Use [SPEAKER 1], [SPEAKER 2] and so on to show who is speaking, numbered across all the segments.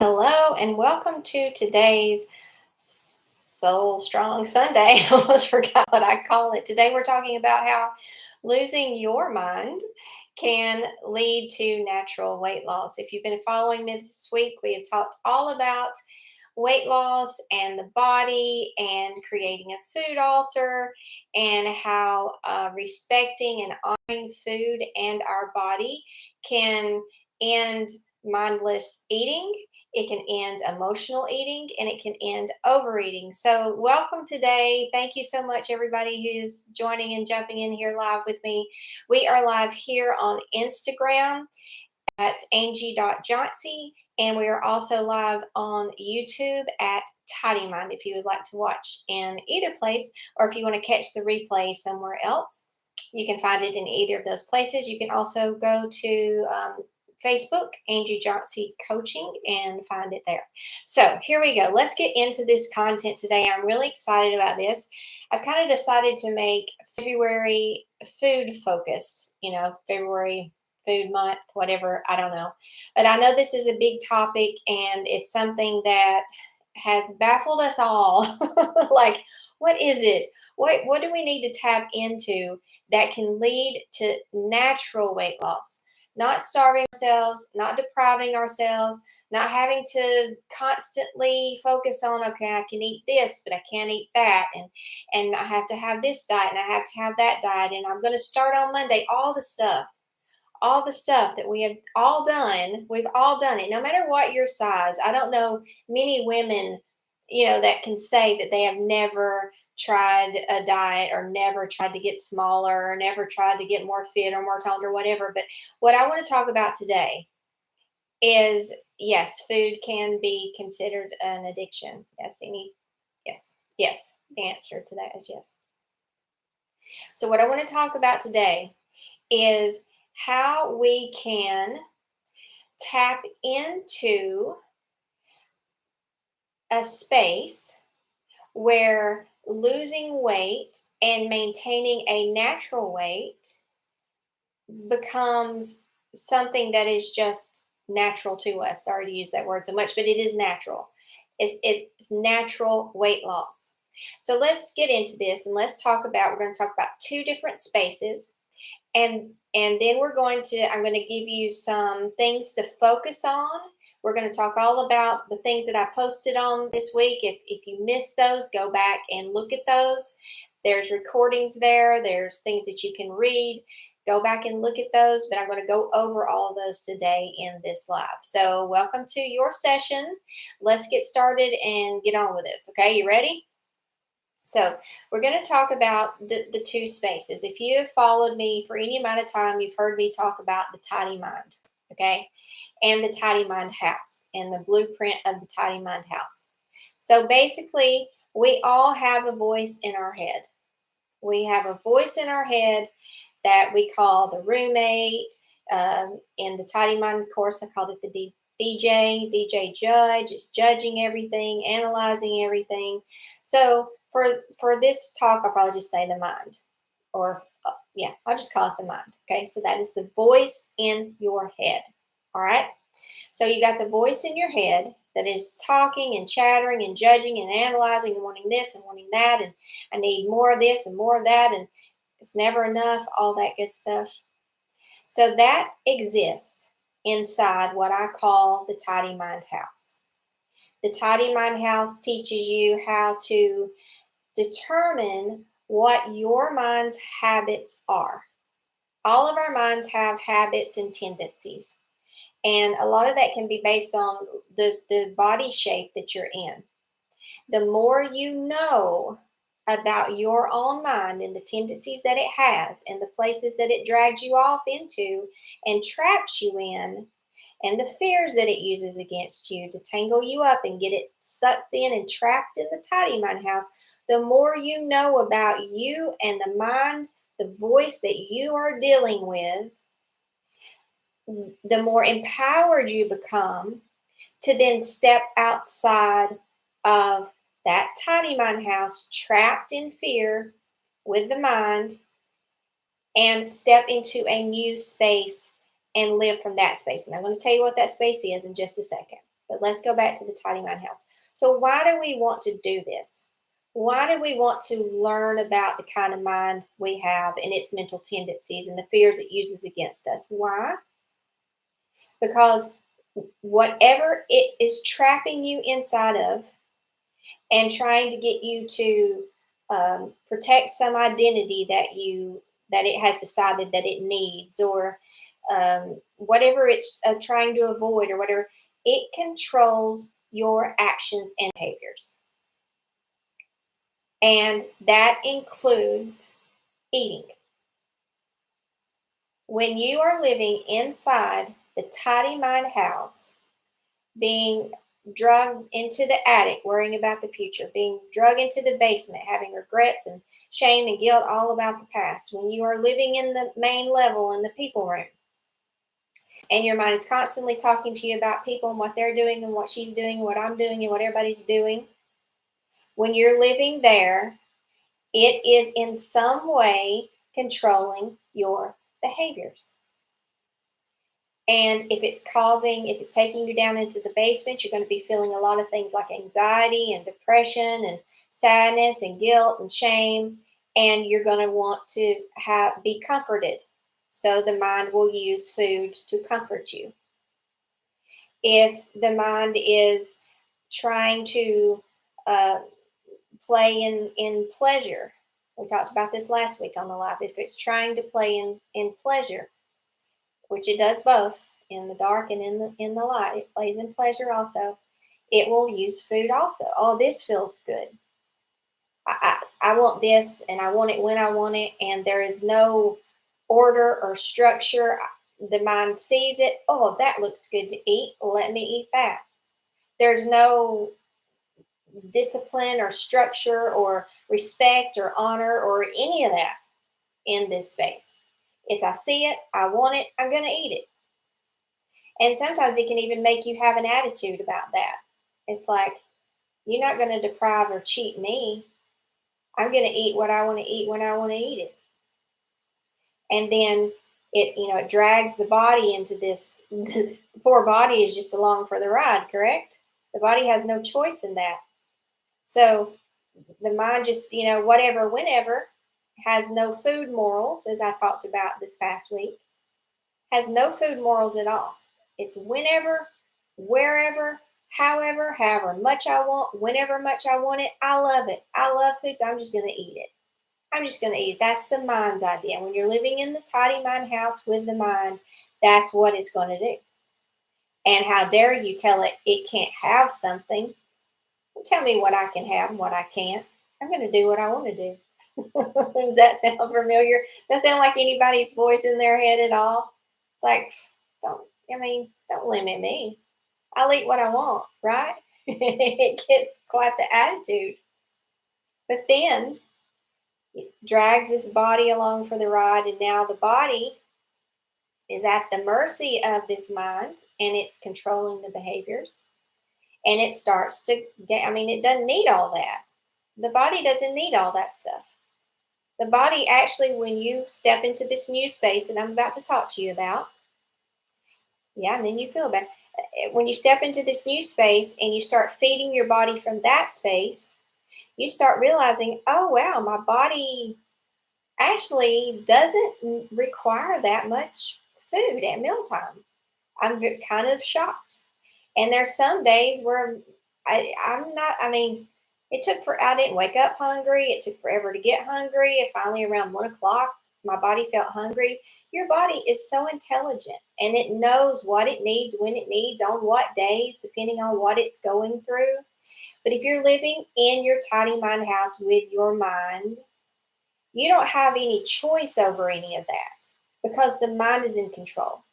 [SPEAKER 1] Hello, and welcome to today's Soul Strong Sunday. I almost forgot what I call it. Today, we're talking about how losing your mind can lead to natural weight loss. If you've been following me this week, we have talked all about weight loss and the body and creating a food altar and how respecting and honoring food and our body can end mindless eating. It can end emotional eating and it can end overeating. So, welcome today. Thank you so much, everybody who's joining and jumping in here live with me. We are live here on Instagram at Angie.Johnsey, and we are also live on YouTube at tidymind if you would like to watch in either place, or if you want to catch the replay somewhere else, you can find it in either of those places. You can also go to Facebook, Angie Johnsey Coaching, and find it there. So here we go. Let's get into this content today. I'm really excited about this. I've kind of decided to make February food focus, February food month, whatever, I don't know. But I know this is a big topic and it's something that has baffled us all. Like, what is it? What do we need to tap into that can lead to natural weight loss? Not starving ourselves, not depriving ourselves, not having to constantly focus on, okay, I can eat this, but I can't eat that, and I have to have this diet and I have to have that diet, and I'm going to start on Monday. All the stuff that we have all done, we've all done it, no matter what your size. I don't know many women, that can say that they have never tried a diet or never tried to get smaller or never tried to get more fit or more toned or whatever. But what I want to talk about today is, yes, food can be considered an addiction. Yes. The answer to that is yes. So what I want to talk about today is how we can tap into a space where losing weight and maintaining a natural weight becomes something that is just natural to us. Sorry to use that word so much, but it is natural. It's natural weight loss. So let's get into this and we're going to talk about two different spaces, and then I'm going to give you some things to focus on. We're going to talk all about the things that I posted on this week. If you missed those, go back and look at those. There's recordings there. There's things that you can read. Go back and look at those, but I'm going to go over all of those today in this live. So welcome to your session. Let's get started and get on with this. Okay, you ready? So we're going to talk about the two spaces. If you have followed me for any amount of time, you've heard me talk about the tidy mind, okay, and the tidy mind house and the blueprint of the tidy mind house. So basically, we all have a voice in our head. We have a voice in our head that we call the roommate. In the tidy mind course, I called it the DJ judge. Is judging everything, analyzing everything. So for this talk, I'll probably just say the mind, or I'll just call it the mind. Okay, so that is the voice in your head. All right. So you got the voice in your head that is talking and chattering and judging and analyzing and wanting this and wanting that, and I need more of this and more of that, and it's never enough, all that good stuff. So that exists inside what I call the tidy mind house. The tidy mind house teaches you how to determine what your mind's habits are. All of our minds have habits and tendencies. And a lot of that can be based on the body shape that you're in. The more you know about your own mind and the tendencies that it has and the places that it drags you off into and traps you in, and the fears that it uses against you to tangle you up and get it sucked in and trapped in the tidy mind house, the more you know about you and the mind, the voice that you are dealing with, the more empowered you become to then step outside of that tiny mind house, trapped in fear with the mind, and step into a new space and live from that space. And I'm going to tell you what that space is in just a second. But let's go back to the tidy mind house. So why do we want to do this? Why do we want to learn about the kind of mind we have and its mental tendencies and the fears it uses against us? Why? Because whatever it is trapping you inside of and trying to get you to protect some identity that it has decided that it needs, or whatever it's trying to avoid, or whatever, it controls your actions and behaviors, and that includes eating. When you are living inside the tidy mind house, being drugged into the attic, worrying about the future, being drugged into the basement, having regrets and shame and guilt all about the past, when you are living in the main level in the people room, and your mind is constantly talking to you about people and what they're doing and what she's doing and what I'm doing and what everybody's doing, when you're living there, it is in some way controlling your behaviors. And if it's taking you down into the basement, you're going to be feeling a lot of things like anxiety and depression and sadness and guilt and shame. And you're going to want to be comforted. So the mind will use food to comfort you. If the mind is trying to uh, play in pleasure, we talked about this last week on the live. If it's trying to play in pleasure, which it does both in the dark and in the light, it plays in pleasure also, it will use food also. Oh, this feels good. I want this, and I want it when I want it, and there is no order or structure. The mind sees it. Oh, that looks good to eat. Let me eat that. There's no discipline or structure or respect or honor or any of that in this space. It's I see it, I want it, I'm going to eat it. And sometimes it can even make you have an attitude about that. It's like, you're not going to deprive or cheat me. I'm going to eat what I want to eat when I want to eat it. And then it drags the body into this. The poor body is just along for the ride, correct? The body has no choice in that. So the mind just, whatever, whenever, has no food morals, as I talked about this past week, has no food morals at all. It's whenever, wherever, however much I want, whenever much I want it. I love it. I love food, so I'm just going to eat it. I'm just going to eat it. That's the mind's idea. When you're living in the tidy mind house with the mind, that's what it's going to do. And how dare you tell it can't have something? Tell me what I can have and what I can't. I'm going to do what I want to do. Does that sound familiar? Does that sound like anybody's voice in their head at all? It's like, don't limit me. I'll eat what I want, right? It gets quite the attitude. But then it drags this body along for the ride, and now the body is at the mercy of this mind, and it's controlling the behaviors. And it starts to it doesn't need all that. The body doesn't need all that stuff. The body actually, when you step into this new space that I'm about to talk to you about, yeah, and then you feel better. When you step into this new space and you start feeding your body from that space, you start realizing, oh, wow, my body actually doesn't require that much food at mealtime. I'm kind of shocked. And there's some days where I'm not, I didn't wake up hungry. It took forever to get hungry. Finally, around 1 o'clock, my body felt hungry. Your body is so intelligent, and it knows what it needs, when it needs, on what days, depending on what it's going through. But if you're living in your tidy mind house with your mind, you don't have any choice over any of that, because the mind is in control.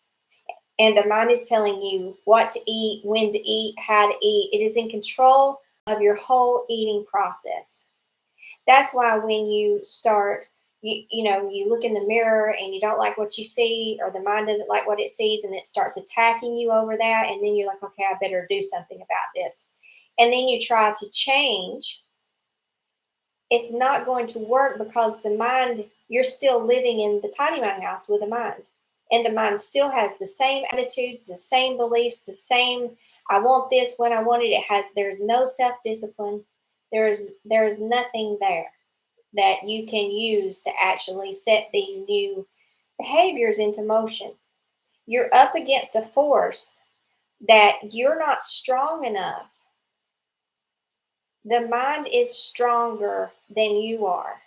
[SPEAKER 1] And the mind is telling you what to eat, when to eat, how to eat. It is in control of your whole eating process. That's why when you start, you look in the mirror and you don't like what you see, or the mind doesn't like what it sees, and it starts attacking you over that. And then you're like, okay, I better do something about this. And then you try to change. It's not going to work, because the mind, you're still living in the tidy mind house with the mind. And the mind still has the same attitudes, the same beliefs, the same, I want this when I want it. There's no self-discipline. There's nothing there that you can use to actually set these new behaviors into motion. You're up against a force that you're not strong enough. The mind is stronger than you are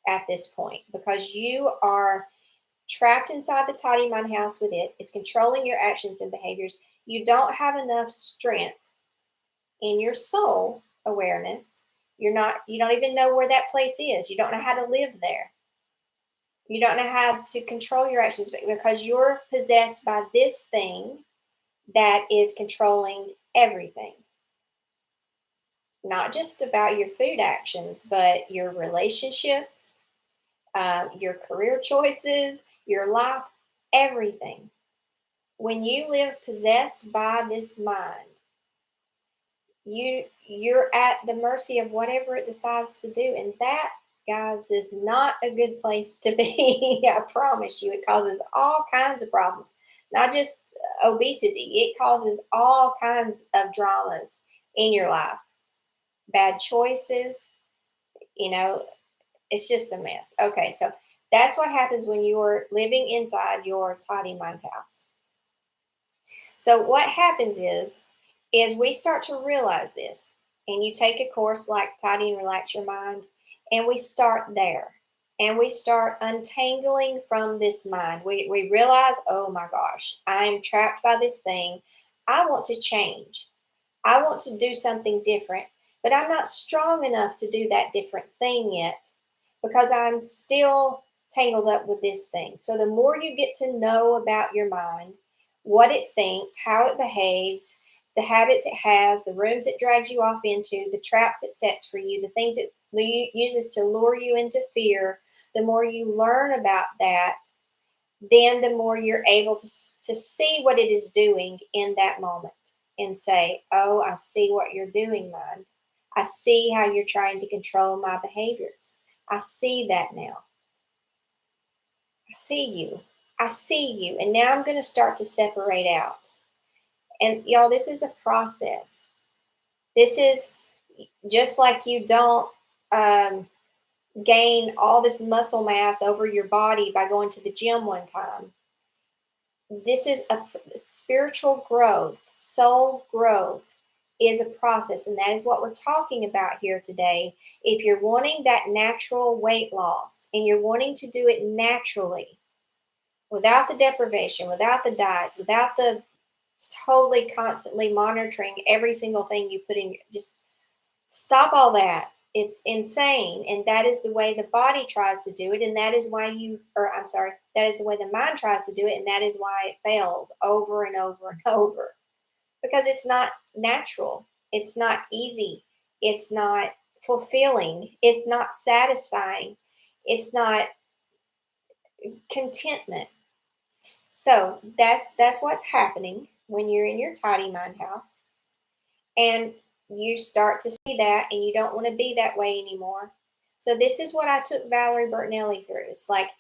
[SPEAKER 1] at this point because you are trapped inside the tidy mind house with it. It's controlling your actions and behaviors. You don't have enough strength in your soul awareness. You don't even know where that place is. You don't know how to live there. You don't know how to control your actions because you're possessed by this thing that is controlling everything. Not just about your food actions, but your relationships, your career choices, your life, everything. When you live possessed by this mind, you're at the mercy of whatever it decides to do, and that, guys, is not a good place to be. I promise you. It causes all kinds of problems, not just obesity. It causes all kinds of dramas in your life, bad choices, you know, it's just a mess. Okay, so that's what happens when you're living inside your tidy mind house. So what happens is we start to realize this, and you take a course like Tidy and Relax Your Mind, and we start there, and we start untangling from this mind. We realize, oh my gosh, I am trapped by this thing. I want to change. I want to do something different, but I'm not strong enough to do that different thing yet because I'm still tangled up with this thing. So the more you get to know about your mind, what it thinks, how it behaves, the habits it has, the rooms it drags you off into, the traps it sets for you, the things it uses to lure you into fear, the more you learn about that, then the more you're able to see what it is doing in that moment and say, oh, I see what you're doing, mind. I see how you're trying to control my behaviors. I see that now. I see you. I see you. And now I'm going to start to separate out. And y'all, this is a process. This is just like you don't gain all this muscle mass over your body by going to the gym one time. This is a spiritual growth, soul growth is a process, and that is what we're talking about here today. If you're wanting that natural weight loss and you're wanting to do it naturally, without the deprivation, without the diets, without the totally constantly monitoring every single thing you put in, just stop all that. It's insane. And that is the way the body tries to do it. And that is why that is the way the mind tries to do it. And that is why it fails over and over and over. Because it's not natural. It's not easy. It's not fulfilling. It's not satisfying. It's not contentment. So that's what's happening when you're in your tidy mind house. And you start to see that and you don't want to be that way anymore. So this is what I took Valerie Bertinelli through. It's like,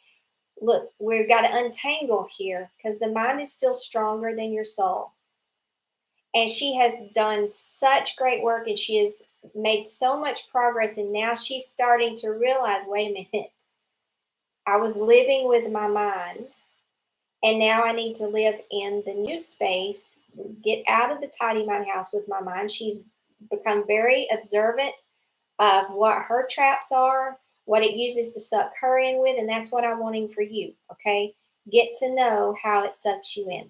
[SPEAKER 1] look, we've got to untangle here because the mind is still stronger than your soul. And she has done such great work and she has made so much progress. And now she's starting to realize, wait a minute, I was living with my mind. And now I need to live in the new space, get out of the tidy mind house with my mind. She's become very observant of what her traps are, what it uses to suck her in with, and that's what I'm wanting for you, okay? Get to know how it sucks you in.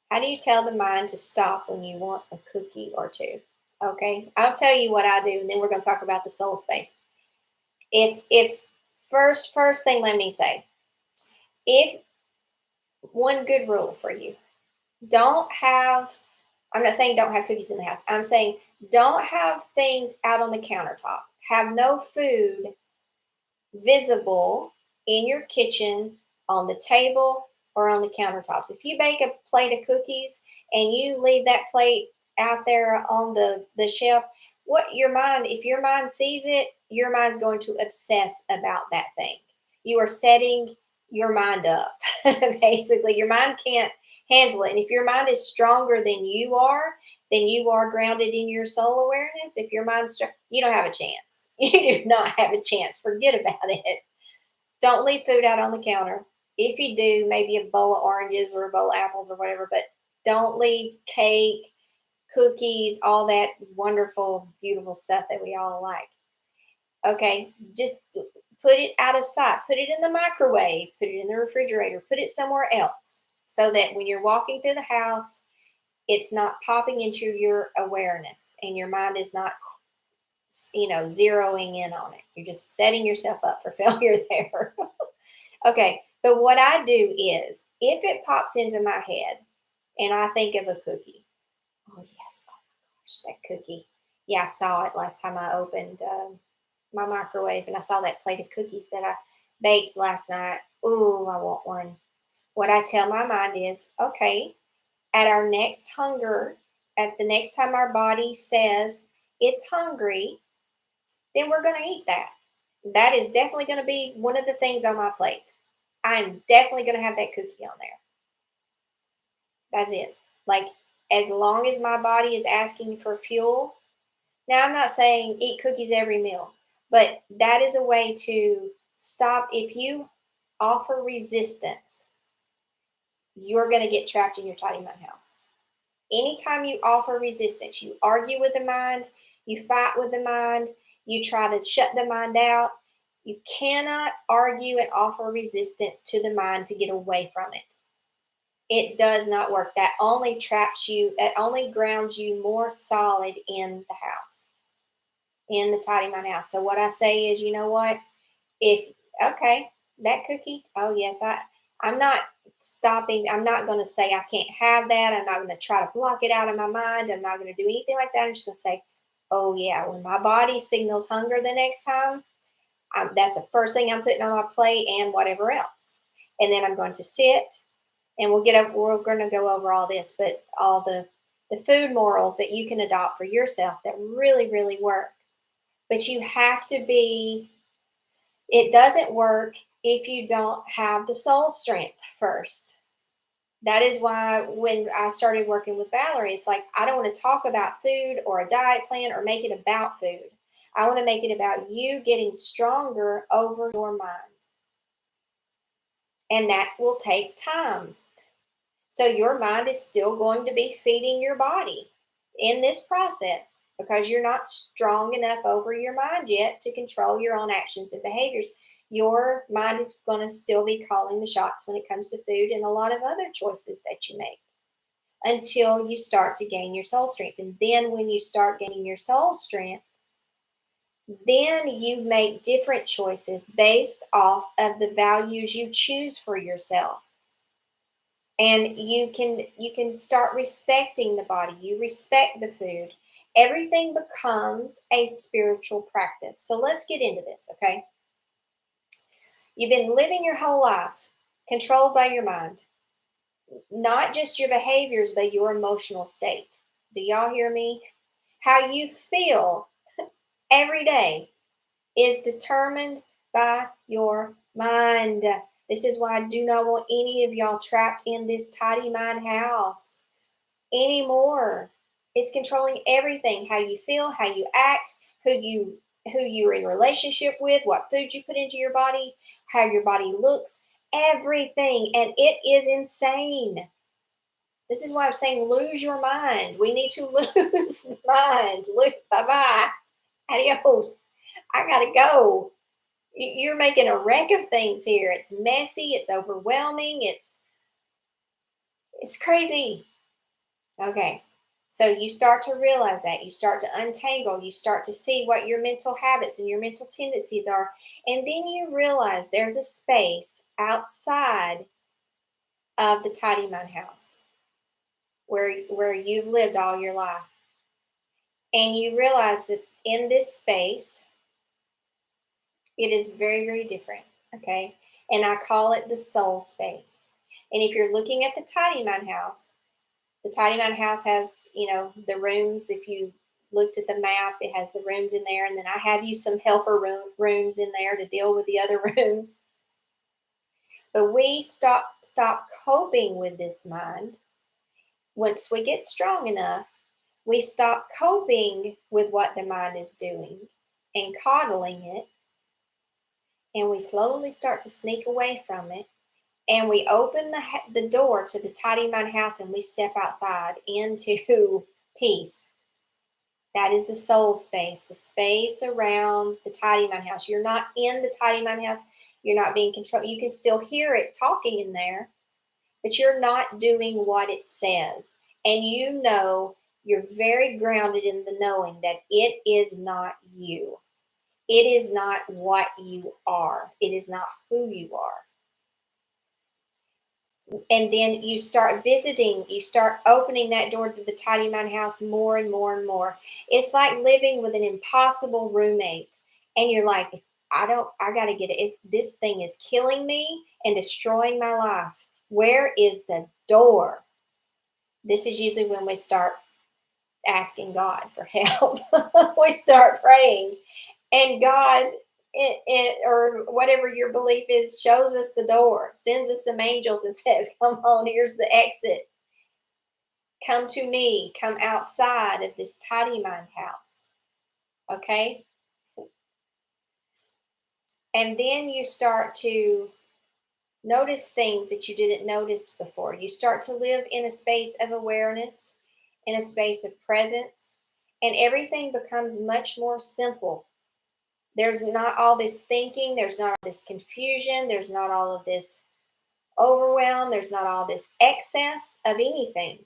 [SPEAKER 1] How do you tell the mind to stop when you want a cookie or two? Okay, I'll tell you what I do, and then we're going to talk about the soul space. If first thing, let me say, if one good rule for you, I'm not saying don't have cookies in the house. I'm saying don't have things out on the countertop. Have no food visible in your kitchen, on the table, or on the countertops. If you bake a plate of cookies and you leave that plate out there on the shelf, if your mind sees it, your mind's going to obsess about that thing. You are setting your mind up. Basically, your mind can't handle it. And if your mind is stronger than you are grounded in your soul awareness. If your mind's strong, you don't have a chance. You do not have a chance. Forget about it. Don't leave food out on the counter. If you do, maybe a bowl of oranges or a bowl of apples or whatever, but don't leave cake, cookies, all that wonderful, beautiful stuff that we all like. Okay, just put it out of sight. Put it in the microwave, put it in the refrigerator, put it somewhere else so that when you're walking through the house, it's not popping into your awareness and your mind is not, zeroing in on it. You're just setting yourself up for failure there. Okay, but what I do is if it pops into my head and I think of a cookie, oh, yes, oh my gosh, that cookie. Yeah, I saw it last time I opened my microwave and I saw that plate of cookies that I baked last night. Ooh, I want one. What I tell my mind is, okay, at our next hunger, at the next time our body says it's hungry, then we're going to eat that. That is definitely going to be one of the things on my plate. I'm definitely going to have that cookie on there. That's it. Like, as long as my body is asking for fuel. Now, I'm not saying eat cookies every meal, but that is a way to stop. If you offer resistance, you're going to get trapped in your tidy mind house. Anytime you offer resistance, you argue with the mind, you fight with the mind, you try to shut the mind out. You cannot argue and offer resistance to the mind to get away from it. It does not work. That only traps you, that only grounds you more solid in the house, in the tidy mind house. So what I say is, you know what? If okay, that cookie, oh yes, I'm not stopping. I'm not going to say I can't have that. I'm not going to try to block it out of my mind. I'm not going to do anything like that. I'm just going to say, oh yeah, when my body signals hunger the next time, that's the first thing I'm putting on my plate and whatever else. And then I'm going to sit and we're going to go over all this, but all the food morals that you can adopt for yourself that really, really work. But you have to be, it doesn't work if you don't have the soul strength first. That is why when I started working with Valerie, it's like, I don't want to talk about food or a diet plan or make it about food. I want to make it about you getting stronger over your mind. And that will take time. So your mind is still going to be feeding your body in this process because you're not strong enough over your mind yet to control your own actions and behaviors. Your mind is going to still be calling the shots when it comes to food and a lot of other choices that you make until you start to gain your soul strength. And then when you start gaining your soul strength, then you make different choices based off of the values you choose for yourself. And you can start respecting the body. You respect the food. Everything becomes a spiritual practice. So let's get into this, okay? You've been living your whole life controlled by your mind, not just your behaviors, but your emotional state. Do y'all hear me? How you feel every day is determined by your mind. This is why I do not want any of y'all trapped in this tidy mind house anymore. It's controlling everything, how you feel, how you act, who you're in relationship with, what food you put into your body, how your body looks, everything. And it is insane. This is why I'm saying lose your mind. We need to lose the mind. Bye-bye. Adios. I gotta go. You're making a wreck of things here. It's messy. It's overwhelming. It's crazy. Okay. So you start to realize that. You start to untangle. You start to see what your mental habits and your mental tendencies are. And then you realize there's a space outside of the tidy mind house where you've lived all your life. And you realize that in this space, it is very, very different. Okay. And I call it the soul space. And if you're looking at the tidy mind house, the tidy mind house has, the rooms. If you looked at the map, it has the rooms in there. And then I have you some helper rooms in there to deal with the other rooms. But we stop coping with this mind. Once we get strong enough, we stop coping with what the mind is doing and coddling it, and we slowly start to sneak away from it, and we open the door to the tidy mind house, and we step outside into peace. That is the soul space, the space around the tidy mind house. You're not in the tidy mind house. You're not being controlled. You can still hear it talking in there, but you're not doing what it says. And you know, you're very grounded in the knowing that it is not you. It is not what you are. It is not who you are. And then you start visiting, you start opening that door to the tidy mind house more and more and more. It's like living with an impossible roommate, and you're like, I gotta get it. This thing is killing me and destroying my life. Where is the door? This is usually when we start asking God for help. We start praying, and God, or whatever your belief is, shows us the door, sends us some angels, and says, "Come on, here's the exit. Come to me. Come outside of this tidy mind house." Okay, and then you start to notice things that you didn't notice before. You start to live in a space of awareness, in a space of presence, and everything becomes much more simple. There's not all this thinking, there's not all this confusion, there's not all of this overwhelm, there's not all this excess of anything.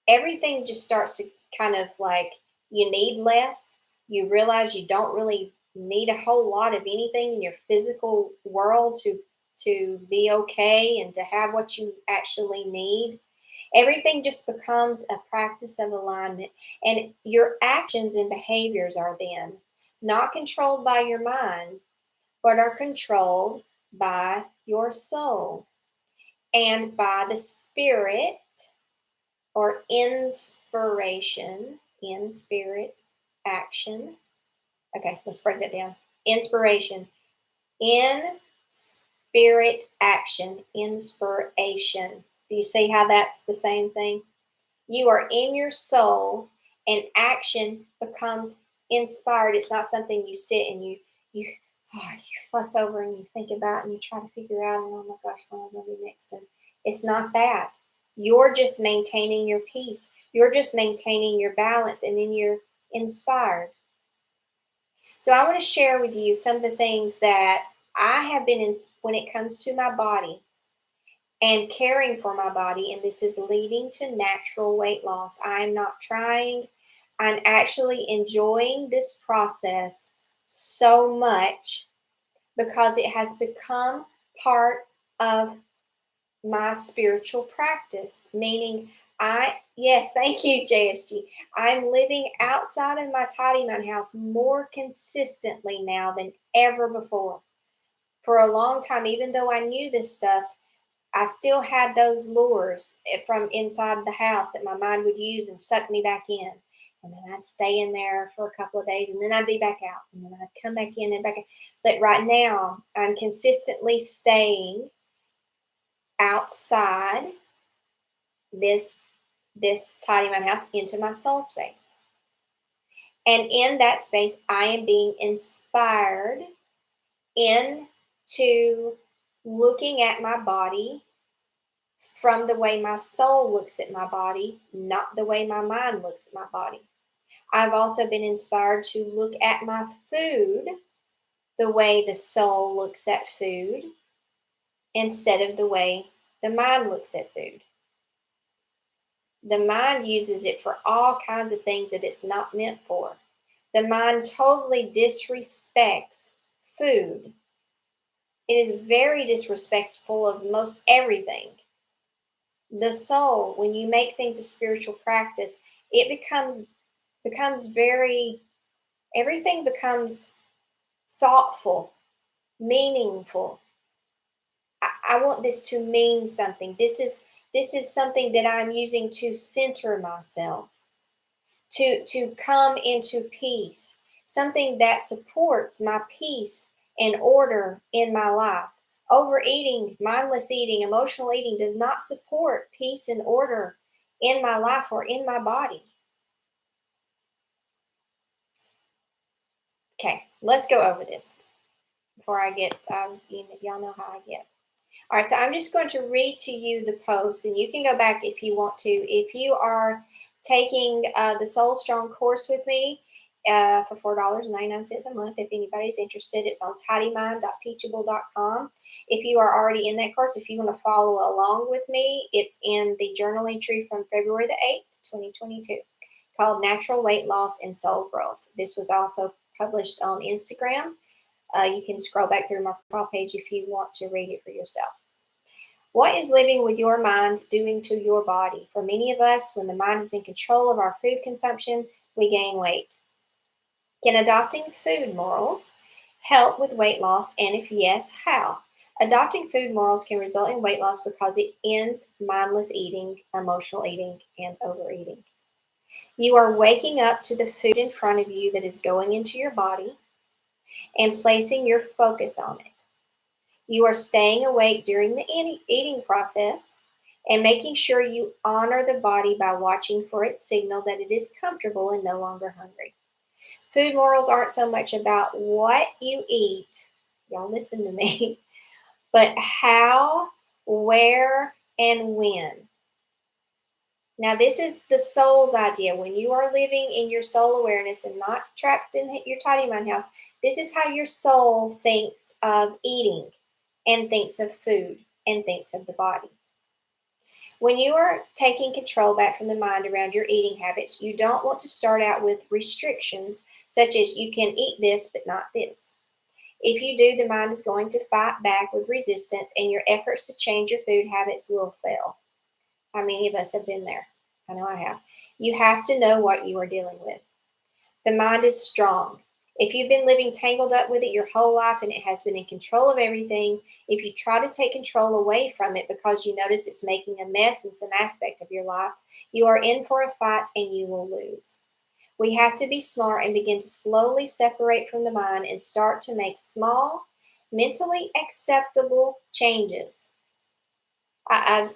[SPEAKER 1] Everything just starts to kind of like, you need less. You realize you don't really need a whole lot of anything in your physical world to be okay and to have what you actually need. Everything just becomes a practice of alignment, and your actions and behaviors are then not controlled by your mind, but are controlled by your soul and by the spirit, or inspiration, in spirit action. Okay, let's break that down. Inspiration, in spirit action, inspiration. Do you see how that's the same thing? You are in your soul, and action becomes inspired. It's not something you sit and you fuss over and you think about and you try to figure out, and oh my gosh, what am I going to do next? And it's not that. You're just maintaining your peace. You're just maintaining your balance, and then you're inspired. So I want to share with you some of the things that I have been in when it comes to my body and caring for my body, and this is leading to natural weight loss. I'm not trying. I'm actually enjoying this process so much because it has become part of my spiritual practice, meaning yes, thank you, JSG. I'm living outside of my tidy mind house more consistently now than ever before. For a long time, even though I knew this stuff, I still had those lures from inside the house that my mind would use and suck me back in. And then I'd stay in there for a couple of days, and then I'd be back out, and then I'd come back in and back in. But right now, I'm consistently staying outside this tidy mind house into my soul space. And in that space, I am being inspired into looking at my body from the way my soul looks at my body, not the way my mind looks at my body. I've also been inspired to look at my food the way the soul looks at food instead of the way the mind looks at food. The mind uses it for all kinds of things that it's not meant for. The mind totally disrespects food. It is very disrespectful of most everything. The soul, when you make things a spiritual practice, it becomes very, everything becomes thoughtful, meaningful. I want this to mean something. This is something that I'm using to center myself, to come into peace, something that supports my peace and order in my life Overeating, mindless eating, emotional eating does not support peace and order in my life or in my body. Okay, let's go over this before I get, y'all know how I get. All right, so I'm just going to read to you the post, and you can go back if you want to. If you are taking the Soul Strong course with me for $4.99 a month, if anybody's interested, it's on tidymind.teachable.com. If you are already in that course, if you want to follow along with me, it's in the journal entry from February the 8th, 2022, called Natural Weight Loss and Soul Growth. This was also published on Instagram. You can scroll back through my profile page if you want to read it for yourself. What is living with your mind doing to your body? For many of us, when the mind is in control of our food consumption, we gain weight. Can adopting food morals help with weight loss? And if yes, how? Adopting food morals can result in weight loss because it ends mindless eating, emotional eating, and overeating. You are waking up to the food in front of you that is going into your body and placing your focus on it. You are staying awake during the eating process and making sure you honor the body by watching for its signal that it is comfortable and no longer hungry. Food morals aren't so much about what you eat, y'all listen to me, but how, where, and when. Now, this is the soul's idea. When you are living in your soul awareness and not trapped in your tidy mind house, this is how your soul thinks of eating and thinks of food and thinks of the body. When you are taking control back from the mind around your eating habits, you don't want to start out with restrictions such as you can eat this but not this. If you do, the mind is going to fight back with resistance and your efforts to change your food habits will fail. How many of us have been there? I know I have. You have to know what you are dealing with. The mind is strong. If you've been living tangled up with it your whole life and it has been in control of everything, if you try to take control away from it because you notice it's making a mess in some aspect of your life, you are in for a fight and you will lose. We have to be smart and begin to slowly separate from the mind and start to make small, mentally acceptable changes. I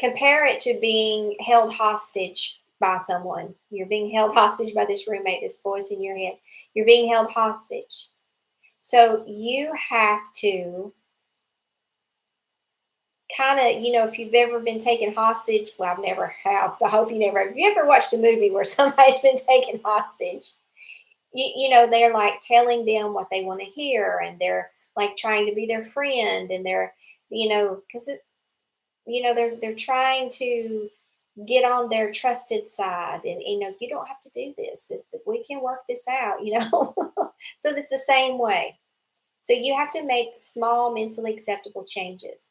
[SPEAKER 1] compare it to being held hostage by someone. You're being held hostage by this roommate, this voice in your head. You're being held hostage. So you have to kind of, if you've ever been taken hostage, well, I've never have. I hope you never have. Have you ever watched a movie where somebody's been taken hostage? They're like telling them what they want to hear and they're like trying to be their friend and they're, because they're trying to get on their trusted side and you don't have to do this. We can work this out. So it's the same way. So you have to make small mentally acceptable changes.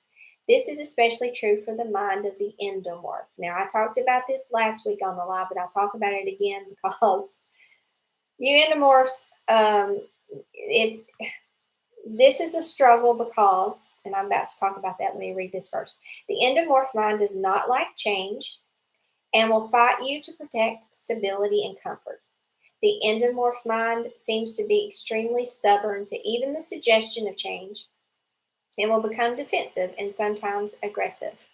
[SPEAKER 1] This is especially true for the mind of the endomorph. Now, I talked about this last week on the live, but I'll talk about it again because you endomorphs, this is a struggle because, and I'm about to talk about that. Let me read this first. The endomorph mind does not like change and will fight you to protect stability and comfort. The endomorph mind seems to be extremely stubborn to even the suggestion of change and will become defensive and sometimes aggressive.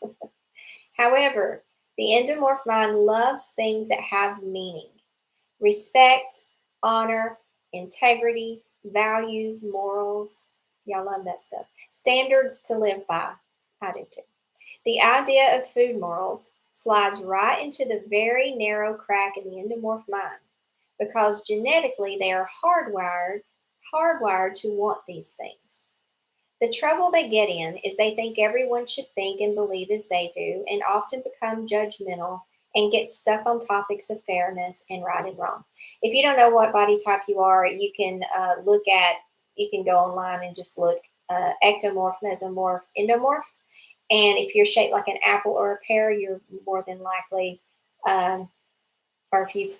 [SPEAKER 1] However, the endomorph mind loves things that have meaning: respect, honor, integrity, values, morals. Y'all love that stuff. Standards to live by. I do too. The idea of food morals slides right into the very narrow crack in the endomorph mind because genetically they are hardwired to want these things. The trouble they get in is they think everyone should think and believe as they do and often become judgmental and get stuck on topics of fairness and right and wrong. If you don't know what body type you are, you can you can go online and just look ectomorph, mesomorph, endomorph. And if you're shaped like an apple or a pear, you're more than likely, or if you've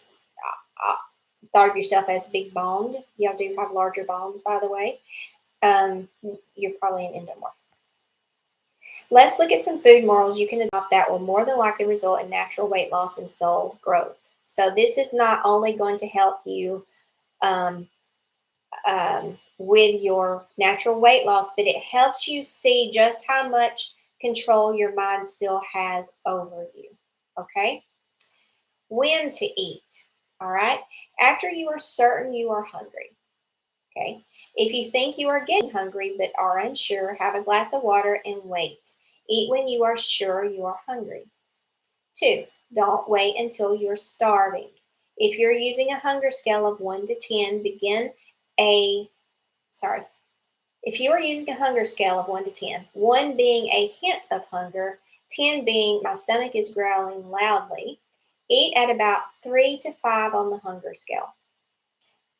[SPEAKER 1] thought of yourself as big boned, y'all do have larger bones, by the way, you're probably an endomorph. Let's look at some food morals you can adopt that will more than likely result in natural weight loss and soul growth. So this is not only going to help you with your natural weight loss, but it helps you see just how much control your mind still has over you. Okay? When to eat. All right? After you are certain you are hungry. Okay? If you think you are getting hungry but are unsure, have a glass of water and wait. Eat when you are sure you are hungry. 2, don't wait until you're starving. If you're using a hunger scale of 1 to 10, a, sorry, if you are using a hunger scale of 1 to 10, 1 being a hint of hunger, 10 being my stomach is growling loudly, eat at about 3 to 5 on the hunger scale.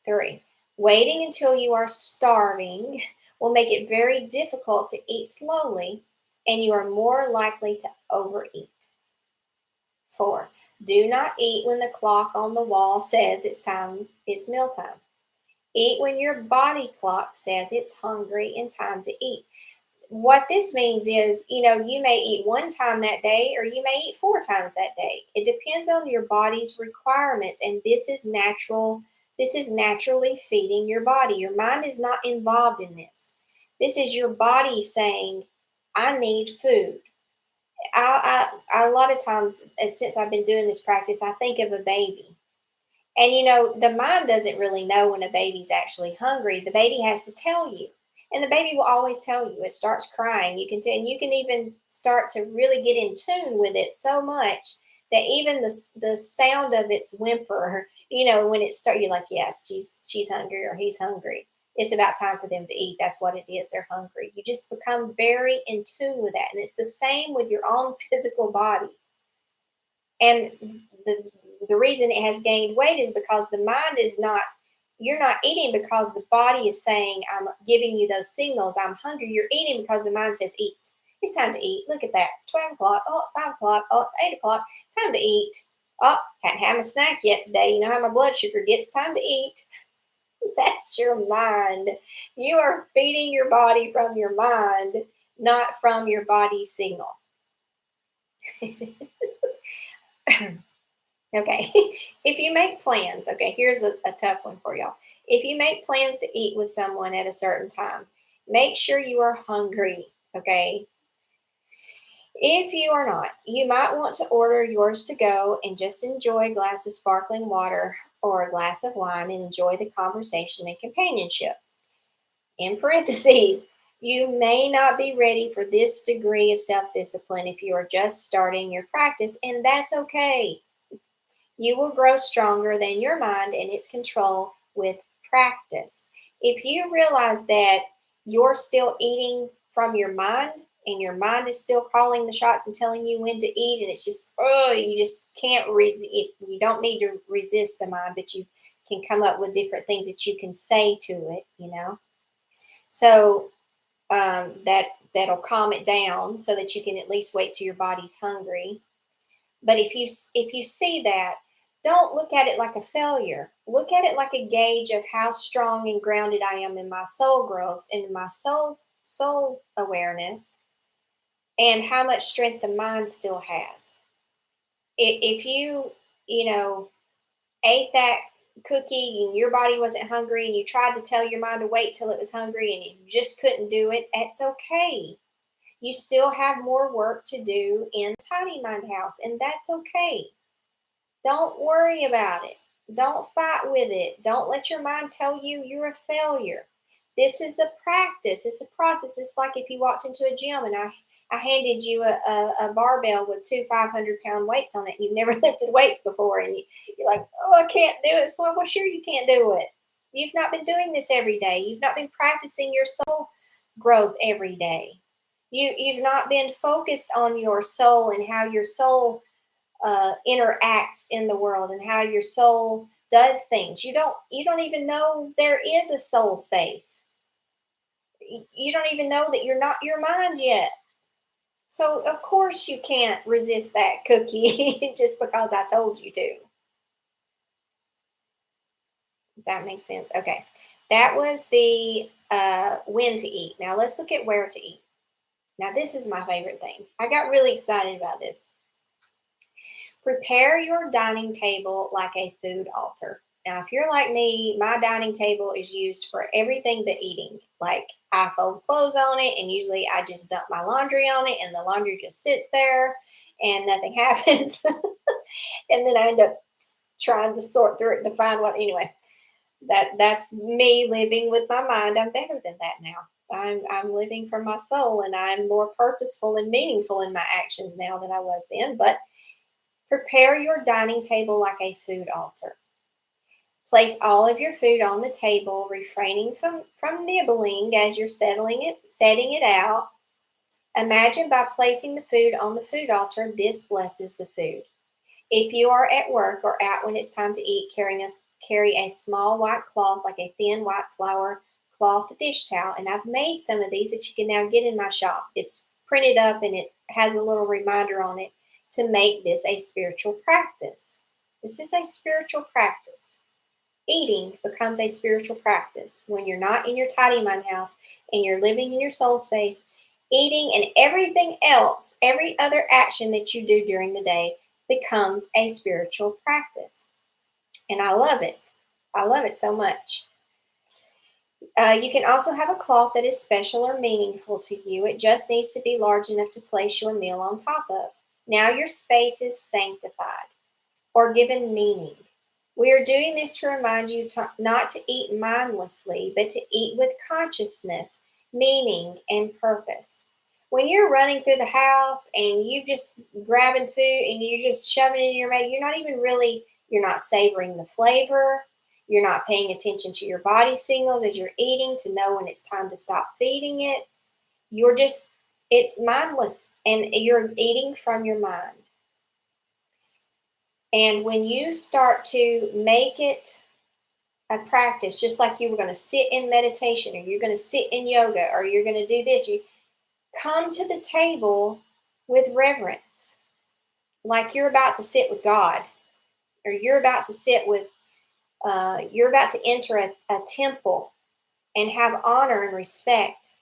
[SPEAKER 1] 3, waiting until you are starving will make it very difficult to eat slowly, and you are more likely to overeat. 4, do not eat when the clock on the wall says it's mealtime. Eat when your body clock says it's hungry and time to eat. What this means is, you may eat 1 time that day or you may eat 4 times that day. It depends on your body's requirements, and this is natural. This is naturally feeding your body. Your mind is not involved in this. This is your body saying, I need food. A lot of times, since I've been doing this practice, I think of a baby. And the mind doesn't really know when a baby's actually hungry. The baby has to tell you. And the baby will always tell you. It starts crying. And you can even start to really get in tune with it so much that even the sound of its whimper, when it starts, you're like, yes, she's hungry or he's hungry. It's about time for them to eat. That's what it is. They're hungry. You just become very in tune with that. And it's the same with your own physical body. And the reason it has gained weight is because the mind is not, you're not eating because the body is saying, I'm giving you those signals, I'm hungry. You're eating because the mind says, eat. It's time to eat. Look at that. It's 12 o'clock. Oh, it's 5 o'clock. Oh, it's 8 o'clock. Time to eat. Oh, hadn't had a snack yet today. You know how my blood sugar gets. Time to eat. That's your mind. You are feeding your body from your mind, not from your body's signal. Okay, if you make plans, okay, here's a tough one for y'all. If you make plans to eat with someone at a certain time, make sure you are hungry, okay? If you are not, you might want to order yours to go and just enjoy a glass of sparkling water or a glass of wine and enjoy the conversation and companionship. In parentheses, you may not be ready for this degree of self discipline if you are just starting your practice, and that's okay. You will grow stronger than your mind and its control with practice. If you realize that you're still eating from your mind and your mind is still calling the shots and telling you when to eat, and it's just, oh, you just can't resist. You don't need to resist the mind, but you can come up with different things that you can say to it. So that'll calm it down so that you can at least wait till your body's hungry. But if you see that, don't look at it like a failure. Look at it like a gauge of how strong and grounded I am in my soul growth and in my soul awareness, and how much strength the mind still has. If you ate that cookie and your body wasn't hungry and you tried to tell your mind to wait till it was hungry and you just couldn't do it, it's okay. You still have more work to do in Tidy Mind House, and that's okay. Don't worry about it. Don't fight with it. Don't let your mind tell you you're a failure. This is a practice. It's a process. It's like if you walked into a gym and I handed you a barbell with 2 500-pound weights on it, and you've never lifted weights before, and you're like, oh, I can't do it. So, well, sure you can't do it. You've not been doing this every day. You've not been practicing your soul growth every day. You've not been focused on your soul and how your soul interacts in the world and how your soul does things. You don't even know there is a soul space. You don't even know that you're not your mind yet. So of course you can't resist that cookie just because I told you to. Does that make sense? Okay. That was the when to eat. Now let's look at where to eat. Now this is my favorite thing. I got really excited about this. Prepare your dining table like a food altar. Now, if you're like me, my dining table is used for everything but eating. Like I fold clothes on it, and usually I just dump my laundry on it, and the laundry just sits there and nothing happens. And then I end up trying to sort through it to find what, anyway. That's me living with my mind. I'm better than that now. I'm living from my soul, and I'm more purposeful and meaningful in my actions now than I was then. But prepare your dining table like a food altar. Place all of your food on the table, refraining from nibbling as you're setting it out. Imagine by placing the food on the food altar, this blesses the food. If you are at work or out when it's time to eat, carry a small white cloth, like a thin white flour cloth dish towel. And I've made some of these that you can now get in my shop. It's printed up and it has a little reminder on it to make this a spiritual practice. This is a spiritual practice. Eating becomes a spiritual practice when you're not in your tidy mind house and you're living in your soul space. Eating and everything else, every other action that you do during the day becomes a spiritual practice. And I love it. I love it so much. You can also have a cloth that is special or meaningful to you. It just needs to be large enough to place your meal on top of. Now your space is sanctified or given meaning. We are doing this to remind you not to eat mindlessly, but to eat with consciousness, meaning, and purpose. When you're running through the house and you just grabbing food and you're just shoving it in your mouth, you're not savoring the flavor. You're not paying attention to your body signals as you're eating to know when it's time to stop feeding it. It's mindless, and you're eating from your mind. And when you start to make it a practice, just like you were going to sit in meditation, or you're going to sit in yoga, or you're going to do this, you come to the table with reverence, like you're about to sit with God, or you're about to enter a temple and have honor and respect,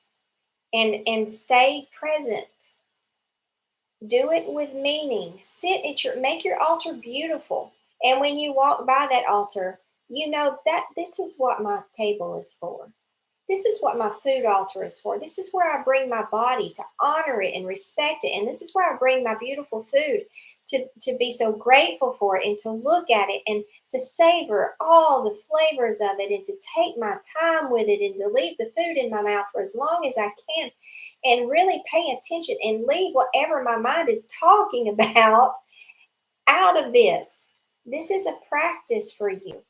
[SPEAKER 1] and stay present. Do it with meaning. Make your altar beautiful. And when you walk by that altar, you know that this is what my table is for. This is what my food altar is for. This is where I bring my body to honor it and respect it. And this is where I bring my beautiful food to be so grateful for it, and to look at it and to savor all the flavors of it, and to take my time with it, and to leave the food in my mouth for as long as I can, and really pay attention and leave whatever my mind is talking about out of this. This is a practice for you.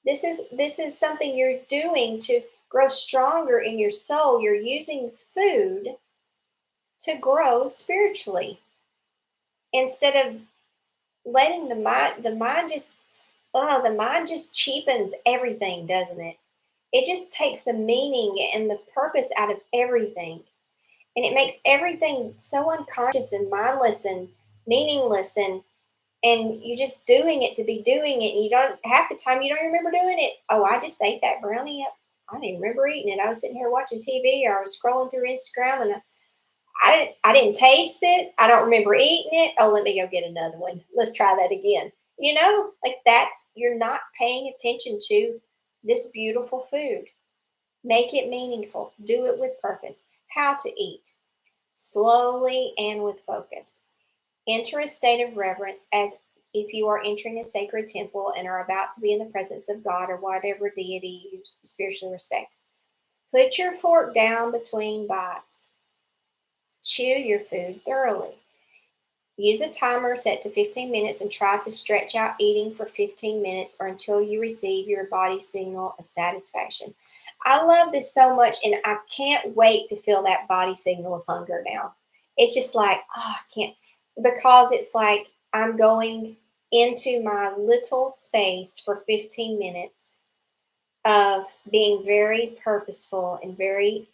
[SPEAKER 1] This is something you're doing to grow stronger in your soul. You're using food to grow spiritually, instead of letting the mind just cheapens everything, doesn't it? It just takes the meaning and the purpose out of everything. And it makes everything so unconscious and mindless and meaningless, and you're just doing it to be doing it, and you don't, half the time you don't remember doing it. Oh, I just ate that brownie. I didn't remember eating it. I was sitting here watching TV, or I was scrolling through Instagram, and I didn't taste it. I don't remember eating it. Oh, let me go get another one. Let's try that again. Like you're not paying attention to this beautiful food. Make it meaningful. Do it with purpose. How to eat. Slowly and with focus. Enter a state of reverence as if you are entering a sacred temple and are about to be in the presence of God or whatever deity you spiritually respect. Put your fork down between bites. Chew your food thoroughly. Use a timer set to 15 minutes and try to stretch out eating for 15 minutes or until you receive your body signal of satisfaction. I love this so much, and I can't wait to feel that body signal of hunger now. It's just like, I can't, because it's like I'm going into my little space for 15 minutes of being very purposeful and very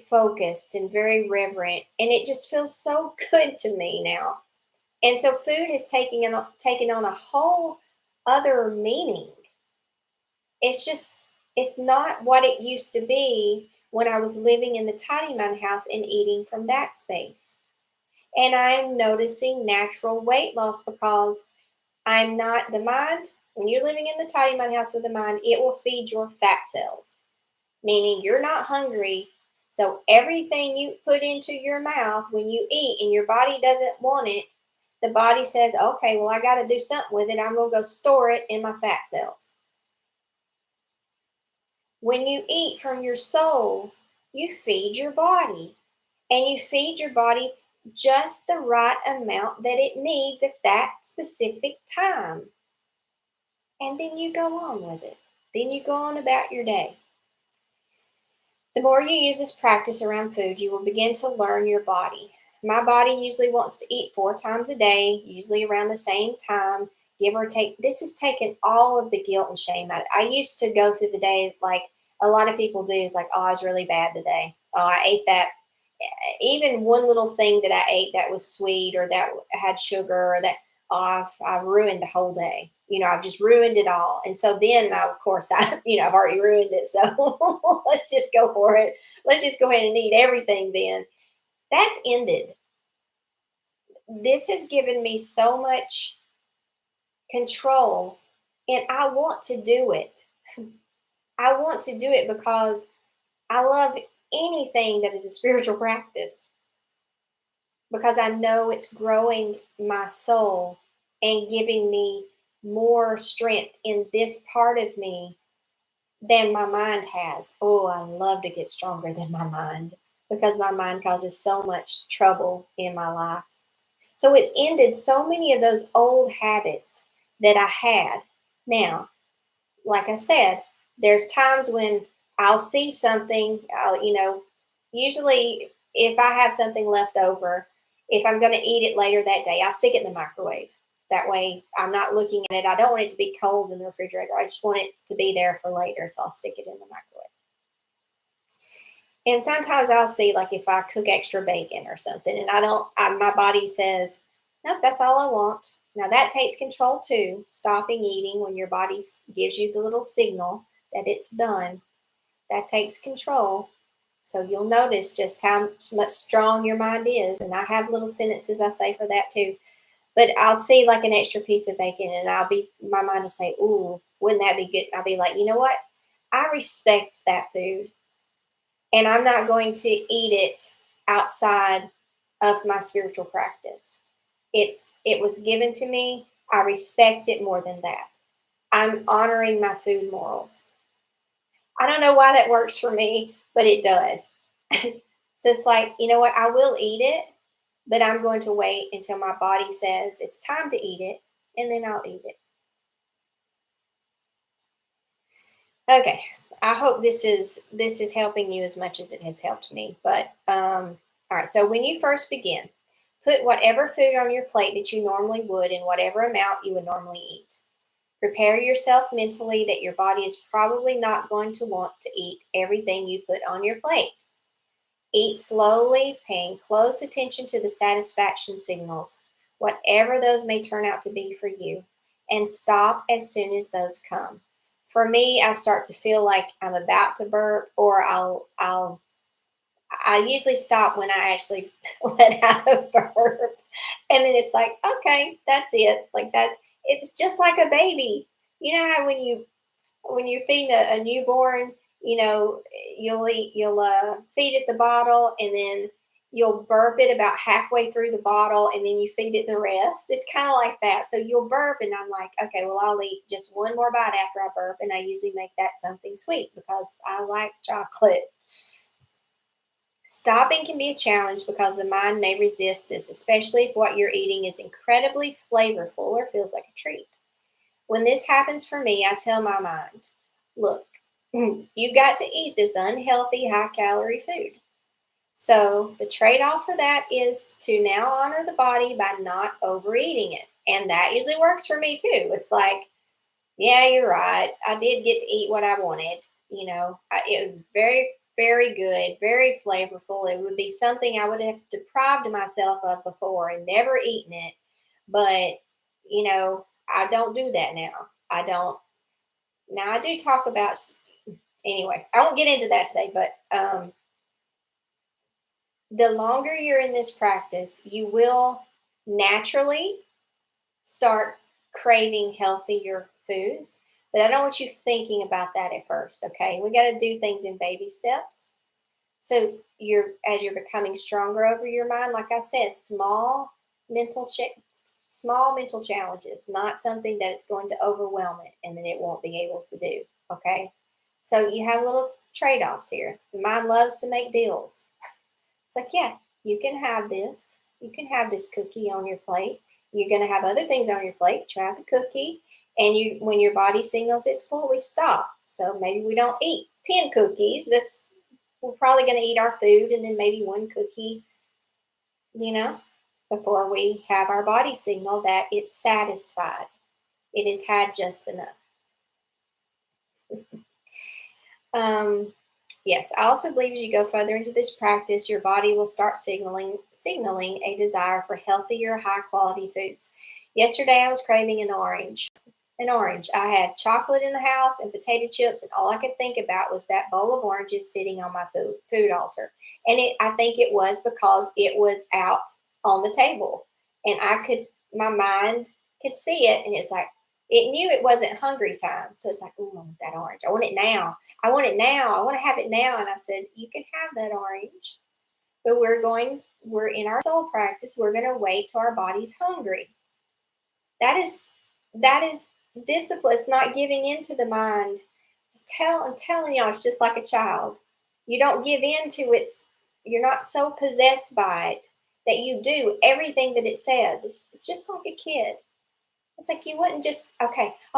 [SPEAKER 1] focused and very reverent, and it just feels so good to me now. And so food has taken on a whole other meaning. It's not what it used to be when I was living in the tiny mind house and eating from that space. And I'm noticing natural weight loss because I'm not the mind. When you're living in the tidy mind house with the mind, it will feed your fat cells, meaning you're not hungry. So everything you put into your mouth when you eat and your body doesn't want it, the body says, okay, well, I got to do something with it. I'm going to go store it in my fat cells. When you eat from your soul, you feed your body, and you feed your body just the right amount that it needs at that specific time. And then you go on with it. Then you go on about your day. The more you use this practice around food, you will begin to learn your body. My body usually wants to eat 4 times a day, usually around the same time, give or take. This has taken all of the guilt and shame out of it. I used to go through the day like a lot of people do, is like, oh, I was really bad today. Oh, I ate that. Even one little thing that I ate that was sweet or that had sugar or that, oh, I've ruined the whole day. I've just ruined it all. And so then, of course, I've already ruined it. So let's just go for it. Let's just go ahead and eat everything then. That's ended. This has given me so much control, and I want to do it. I want to do it because I love anything that is a spiritual practice, because I know it's growing my soul and giving me more strength in this part of me than my mind has. Oh, I love to get stronger than my mind because my mind causes so much trouble in my life. So it's ended so many of those old habits that I had. Now, like I said, there's times when I'll see something, usually if I have something left over, if I'm going to eat it later that day, I'll stick it in the microwave. That way I'm not looking at it. I don't want it to be cold in the refrigerator. I just want it to be there for later. So I'll stick it in the microwave. And sometimes I'll see, like, if I cook extra bacon or something, and my body says, nope, that's all I want. Now that takes control too. Stopping eating when your body gives you the little signal that it's done, that takes control. So you'll notice just how much strong your mind is. And I have little sentences I say for that too. But I'll see like an extra piece of bacon, and my mind will say, ooh, wouldn't that be good? I'll be like, you know what? I respect that food, and I'm not going to eat it outside of my spiritual practice. It was given to me. I respect it more than that. I'm honoring my food morals. I don't know why that works for me, but it does. So it's like, you know what? I will eat it, but I'm going to wait until my body says it's time to eat it, and then I'll eat it. Okay. I hope this is helping you as much as it has helped me. But all right. So when you first begin, put whatever food on your plate that you normally would in whatever amount you would normally eat. Prepare yourself mentally that your body is probably not going to want to eat everything you put on your plate. Eat slowly, paying close attention to the satisfaction signals, whatever those may turn out to be for you, and stop as soon as those come. For me, I start to feel like I'm about to burp, or I usually stop when I actually let out a burp. And then it's like, okay, that's it. It's just like a baby. You know how when you're feeding a newborn, you'll feed it the bottle, and then you'll burp it about halfway through the bottle, and then you feed it the rest. It's kind of like that. So you'll burp, and I'm like, okay, well, I'll eat just one more bite after I burp, and I usually make that something sweet because I like chocolate. Stopping can be a challenge because the mind may resist this, especially if what you're eating is incredibly flavorful or feels like a treat. When this happens for me, I tell my mind, look, you got to eat this unhealthy, high calorie food. So the trade off for that is to now honor the body by not overeating it. And that usually works for me too. It's like, yeah, you're right. I did get to eat what I wanted. It was very, very good, very flavorful. It would be something I would have deprived myself of before and never eaten it. But, I don't do that now. I don't. Now, I do talk about, anyway, I won't get into that today, but the longer you're in this practice, you will naturally start craving healthier foods. But I don't want you thinking about that at first, okay? We got to do things in baby steps. So as you're becoming stronger over your mind, like I said, small mental challenges, not something that it's going to overwhelm it and then it won't be able to do. Okay. So you have little trade-offs here. The mind loves to make deals. It's like, yeah, you can have this. You can have this cookie on your plate. You're going to have other things on your plate. Try the cookie. And when your body signals it's full, we stop. So maybe we don't eat 10 cookies. We're probably going to eat our food and then maybe one cookie, you know, before we have our body signal that it's satisfied. It has had just enough. Yes, I also believe as you go further into this practice, your body will start signaling a desire for healthier, high quality foods. Yesterday, I was craving an orange. An orange. I had chocolate in the house and potato chips, and all I could think about was that bowl of oranges sitting on my food altar. And I think it was because it was out on the table, and my mind could see it, and it's like it knew it wasn't hungry time, so it's like, oh, I want that orange. I want it now. I want it now. I want to have it now. And I said, you can have that orange, but we're in our soul practice. We're going to wait till our body's hungry. That is discipline. It's not giving in to the mind. I'm telling y'all, it's just like a child. You don't give in to it. You're not so possessed by it that you do everything that it says. It's just like a kid. It's like you wouldn't just all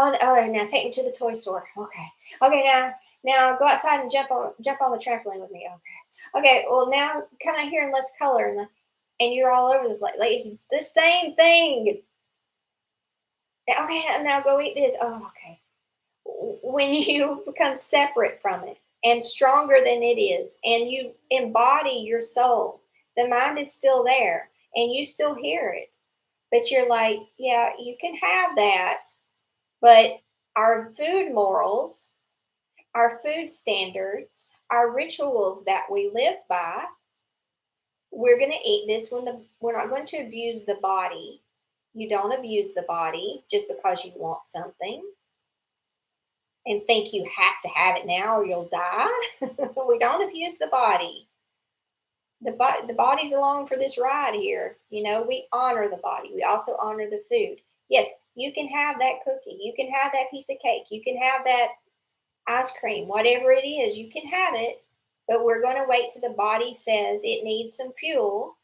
[SPEAKER 1] right, now take me to the toy store. Okay, now go outside and jump on the trampoline with me. Okay, well now come out here and let's color and you're all over the place. Like it's the same thing. Okay, now go eat this. Oh, okay. When you become separate from it and stronger than it is, and you embody your soul, the mind is still there and you still hear it. But you're like, yeah, you can have that. But our food morals, our food standards, our rituals that we live by, we're going to eat this we're not going to abuse the body. You don't abuse the body just because you want something and think you have to have it now or you'll die. We don't abuse the body. The body's along for this ride here. We honor the body. We also honor the food. Yes, you can have that cookie. You can have that piece of cake. You can have that ice cream, whatever it is, you can have it. But we're going to wait till the body says it needs some fuel.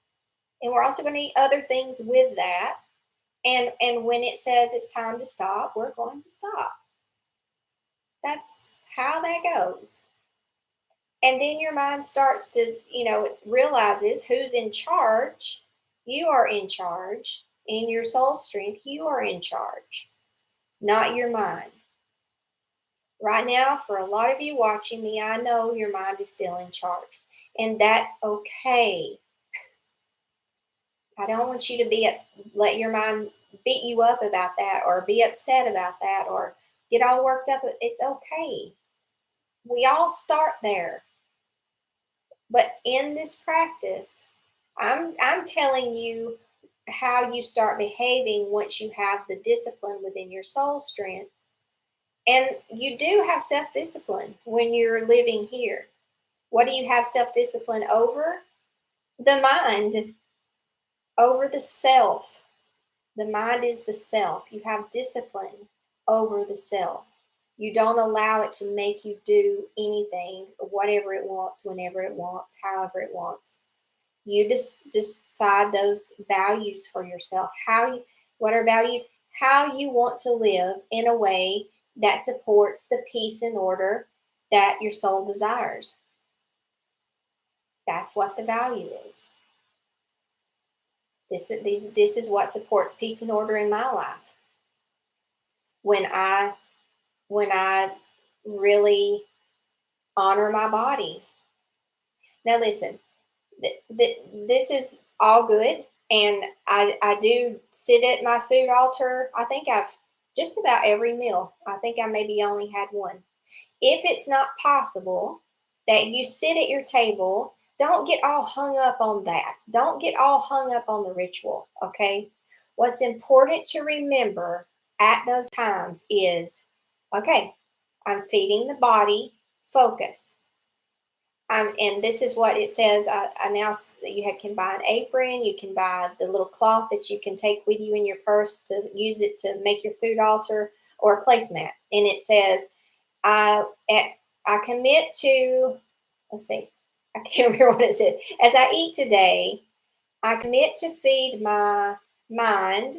[SPEAKER 1] And we're also going to eat other things with that. And when it says it's time to stop, we're going to stop. That's how that goes. And then your mind starts to, it realizes who's in charge. You are in charge. In your soul strength, you are in charge, not your mind. Right now, for a lot of you watching me, I know your mind is still in charge. And that's okay. I don't want you to let your mind beat you up about that or be upset about that or get all worked up. It's okay. We all start there. But in this practice, I'm telling you how you start behaving once you have the discipline within your soul strength. And you do have self-discipline when you're living here. What do you have self-discipline over? The mind, over the self. The mind is the self. You have discipline over the self. You don't allow it to make you do anything, whatever it wants, whenever it wants, however it wants. You just decide those values for yourself. What are values? How you want to live in a way that supports the peace and order that your soul desires. That's what the value is. This is what supports peace and order in my life. When I really honor my body. Now listen, this is all good, and I do sit at my food altar. I think I've just about every meal. I think I maybe only had one. If it's not possible that you sit at your table, don't get all hung up on that. Don't get all hung up on the ritual, okay? What's important to remember at those times is, okay, I'm feeding the body, focus. And this is what it says. I now can buy an apron. You can buy the little cloth that you can take with you in your purse to use it to make your food altar or a placemat. And it says, I, I commit to, let's see, I can't remember what it says. As I eat today, I commit to feed my mind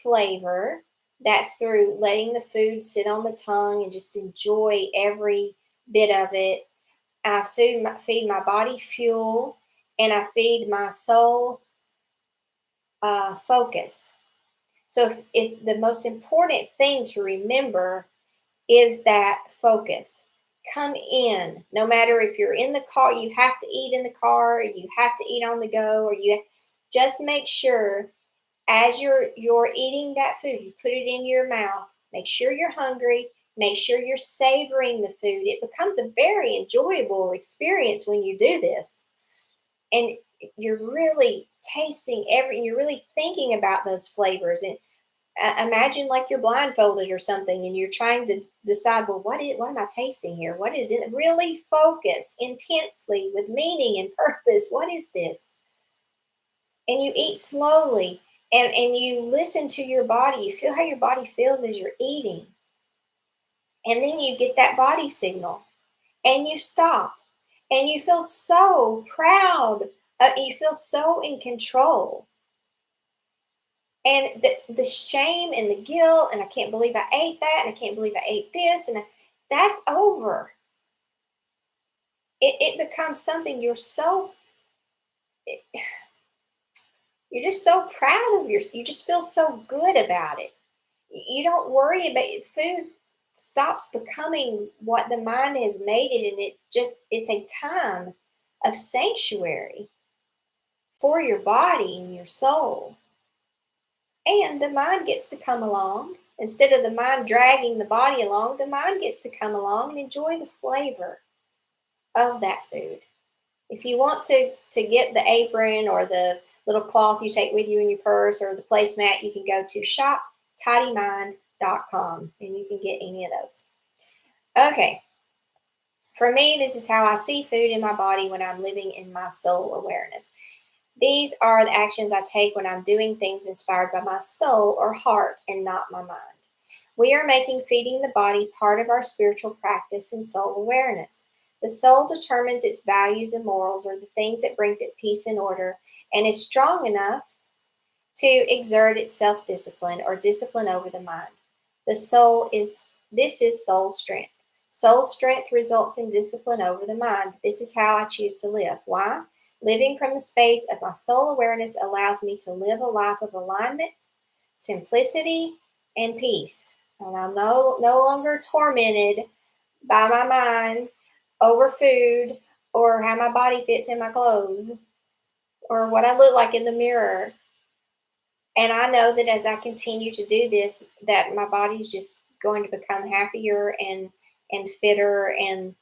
[SPEAKER 1] flavor. That's through letting the food sit on the tongue and just enjoy every bit of it. I feed my body fuel, and I feed my soul focus. So, if the most important thing to remember is that focus. Come in, no matter if you're in the car, you have to eat in the car, or you have to eat on the go, or you just make sure as you're eating that food, you put it in your mouth. Make sure you're hungry. Make sure you're savoring the food. It becomes a very enjoyable experience when you do this, and you're really tasting you're really thinking about those flavors. And imagine like you're blindfolded or something, and you're trying to decide, well, what am I tasting here? What is it? Really focus intensely with meaning and purpose. What is this? And you eat slowly, and you listen to your body. You feel how your body feels as you're eating. And then you get that body signal and you stop and you feel so proud. You feel so in control. And the shame and the guilt, and I can't believe I ate that, and I can't believe I ate this, and that's over. It becomes something you're just so proud of you just feel so good about it. You don't worry about it. Food stops becoming what the mind has made it, and it's a time of sanctuary for your body and your soul. And the mind gets to come along. Instead of the mind dragging the body along, the mind gets to come along and enjoy the flavor of that food. If you want to get the apron or the little cloth you take with you in your purse or the placemat, you can go to shop.tidymind.com and you can get any of those. Okay. For me, this is how I see food in my body when I'm living in my soul awareness. These are the actions I take when I'm doing things inspired by my soul or heart and not my mind. We are making feeding the body part of our spiritual practice and soul awareness. The soul determines its values and morals, or the things that brings it peace and order, and is strong enough to exert its self-discipline or discipline over the mind. This is soul strength. Soul strength results in discipline over the mind. This is how I choose to live. Why? Living from the space of my soul awareness allows me to live a life of alignment, simplicity, and peace. And I'm no longer tormented by my mind over food or how my body fits in my clothes or what I look like in the mirror. And I know that as I continue to do this, that my body's just going to become happier and fitter and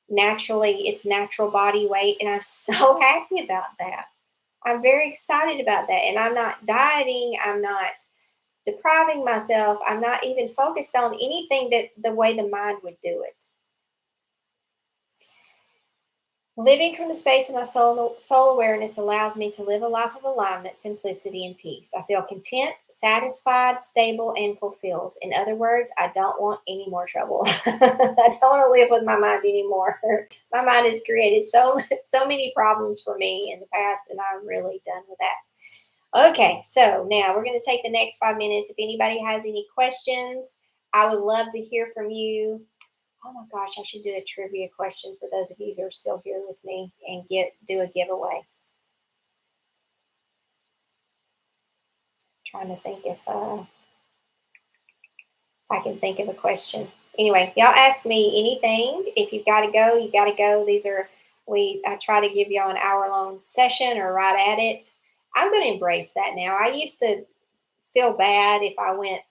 [SPEAKER 1] naturally its natural body weight. And I'm so happy about that. I'm very excited about that. And I'm not dieting. I'm not depriving myself. I'm not even focused on anything that the way the mind would do it. Living from the space of my soul awareness allows me to live a life of alignment, simplicity, and peace. I feel content, satisfied, stable, and fulfilled. In other words, I don't want any more trouble. I don't want to live with my mind anymore. My mind has created so many problems for me in the past, and I'm really done with that. Okay, so now we're going to take the next 5 minutes. If anybody has any questions, I would love to hear from you. Oh my gosh, I should do a trivia question for those of you who are still here with me and do a giveaway. Trying to think if I can think of a question. Anyway, y'all ask me anything. If you've got to go, you got to go. I try to give y'all an hour-long session or right at it. I'm going to embrace that now. I used to feel bad if I went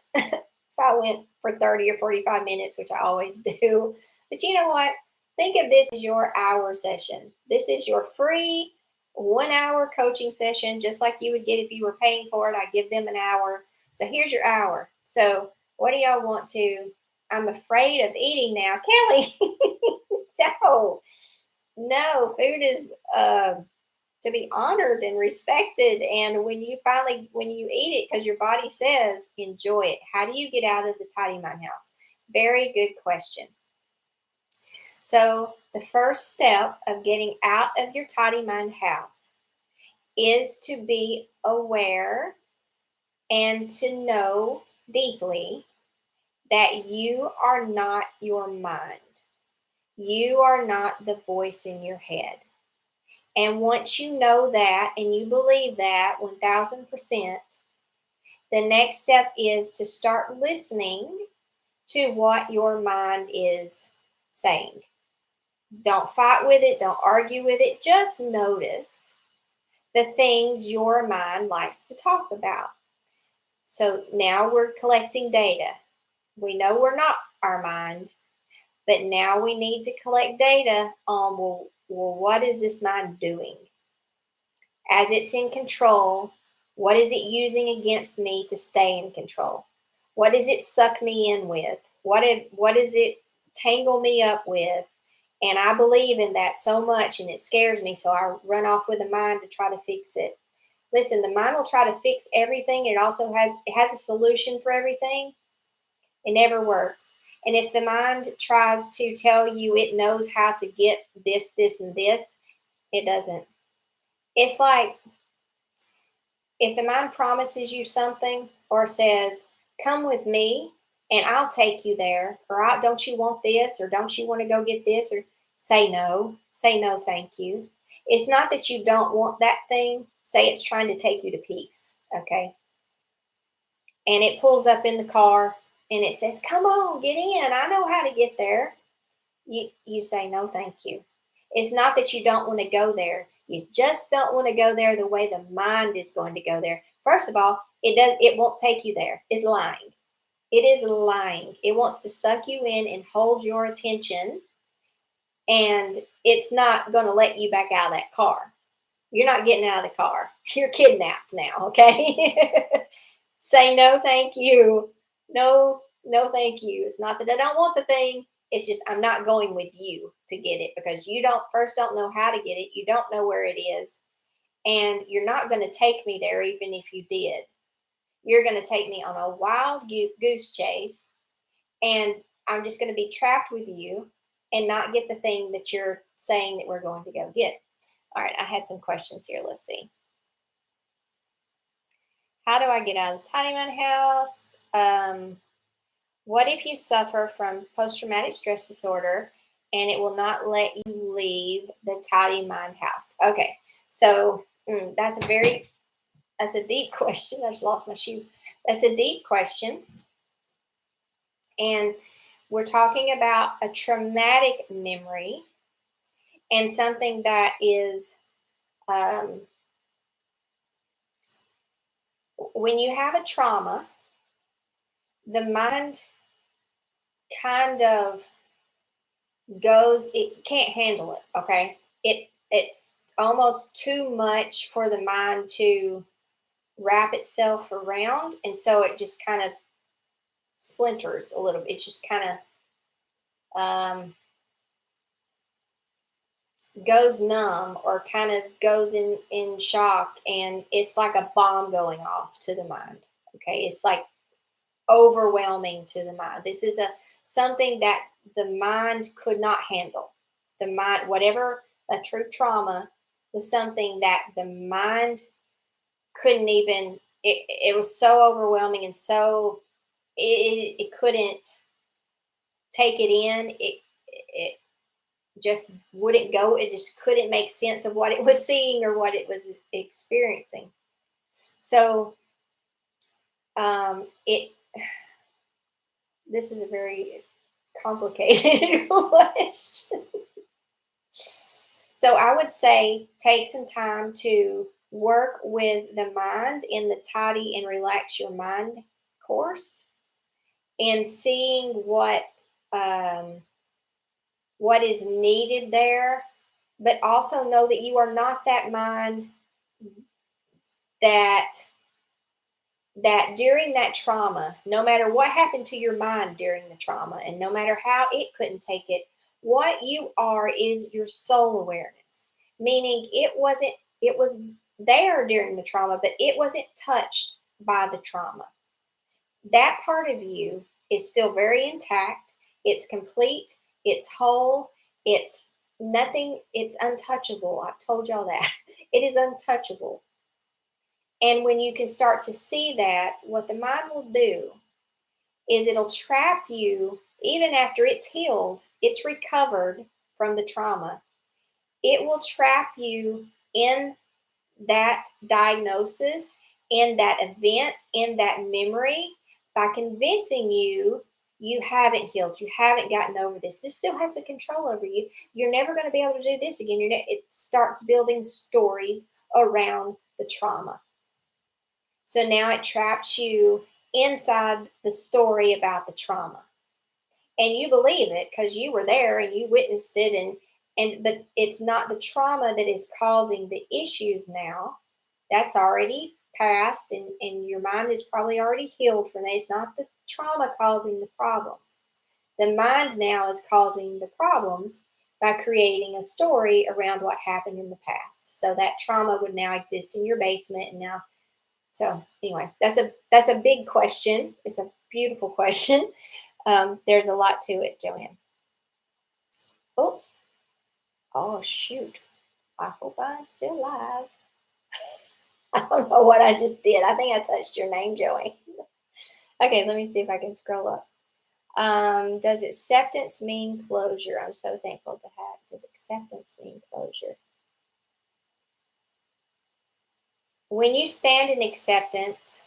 [SPEAKER 1] for 30 or 45 minutes, which I always do. But you know what? Think of this as your hour session. This is your free 1 hour coaching session, just like you would get if you were paying for it. I give them an hour. It's So here's your hour. So what do y'all want to? I'm afraid of eating now. Kelly, no, no, food is to be honored and respected. And when you eat it, because your body says, enjoy it. How do you get out of the tidy mind house? Very good question. So the first step of getting out of your tidy mind house is to be aware and to know deeply that you are not your mind. You are not the voice in your head. And once you know that and you believe that 1000%, the next step is to start listening to what your mind is saying. Don't fight with it, don't argue with it, just notice the things your mind likes to talk about. So now we're collecting data. We know we're not our mind, but now we need to collect data on, well, what is this mind doing? As it's in control, what is it using against me to stay in control? What does it suck me in with? What does it tangle me up with? And I believe in that so much, and it scares me, so I run off with the mind to try to fix it. Listen, the mind will try to fix everything. It has a solution for everything. It never works. And if the mind tries to tell you it knows how to get this, this, and this, it doesn't. It's like if the mind promises you something or says, come with me and I'll take you there, or don't you want this, or don't you want to go get this, or say no, thank you. It's not that you don't want that thing. Say it's trying to take you to peace, okay? And it pulls up in the car and it says, come on, get in. I know how to get there. You say, no, thank you. It's not that you don't want to go there. You just don't want to go there the way the mind is going to go there. First of all, it won't take you there. It's lying. It is lying. It wants to suck you in and hold your attention, and it's not going to let you back out of that car. You're not getting out of the car. You're kidnapped now, okay? Say no, thank you. No, no, thank you. It's not that I don't want the thing. It's just I'm not going with you to get it, because you don't know how to get it. You don't know where it is. And you're not going to take me there even if you did. You're going to take me on a wild goose chase, and I'm just going to be trapped with you and not get the thing that you're saying that we're going to go get. All right, I had some questions here. Let's see. How do I get out of the tidy mind house? What if you suffer from post-traumatic stress disorder and it will not let you leave the tidy mind house? Okay, so that's a deep question. I just lost my shoe. That's a deep question. And we're talking about a traumatic memory and something that is, when you have a trauma, the mind kind of it can't handle it, okay? It's almost too much for the mind to wrap itself around, and so it just kind of splinters a little bit. It just kind of goes numb, or kind of goes in shock, and it's like a bomb going off to the mind. Okay, it's like overwhelming to the mind. This is something that the mind could not handle. The mind, whatever a true trauma, was something that the mind couldn't even. It was so overwhelming, and so it couldn't take it in. It just wouldn't go. It just couldn't make sense of what it was seeing or what it was experiencing. So this is a very complicated question. So I would say take some time to work with the mind in the Tidy and Relax Your Mind course, and seeing what is needed there, but also know that you are not that mind that that during that trauma, no matter what happened to your mind during the trauma, and no matter how it couldn't take it, what you are is your soul awareness. Meaning it was there during the trauma, but it wasn't touched by the trauma. That part of you is still very intact. It's complete, it's whole, it's nothing, it's untouchable. I've told y'all that. It is untouchable. And when you can start to see that, what the mind will do is it'll trap you even after it's healed, it's recovered from the trauma. It will trap you in that diagnosis, in that event, in that memory by convincing you you haven't healed, you haven't gotten over this. This still has the control over you. You're never going to be able to do this again. It starts building stories around the trauma. So now it traps you inside the story about the trauma. And you believe it because you were there and you witnessed it, and but it's not the trauma that is causing the issues now. That's already past, and your mind is probably already healed from that. It's not the trauma causing the problems. The mind now is causing the problems by creating a story around what happened in the past. So that trauma would now exist in your basement, and now so anyway, that's a big question. It's a beautiful question. There's a lot to it, Joanne. Oops. Oh shoot. I hope I'm still live. I don't know what I just did. I think I touched your name, Joanne. Okay, let me see if I can scroll up. Does acceptance mean closure? I'm so thankful to have. Does acceptance mean closure? When you stand in acceptance,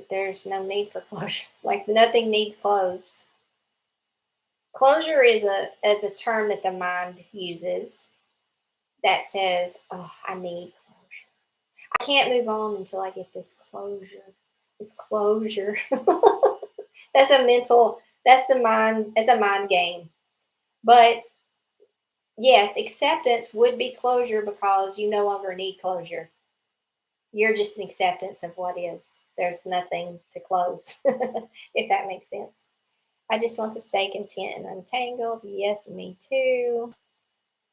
[SPEAKER 1] there's no need for closure. Like nothing needs closed. Closure is a term that the mind uses that says, "Oh, I need closure. I can't move on until I get this closure. This closure." That's a mental. That's the mind. It's a mind game. But yes, acceptance would be closure because you no longer need closure. You're just an acceptance of what is. There's nothing to close, if that makes sense. I just want to stay content and untangled. Yes, me too.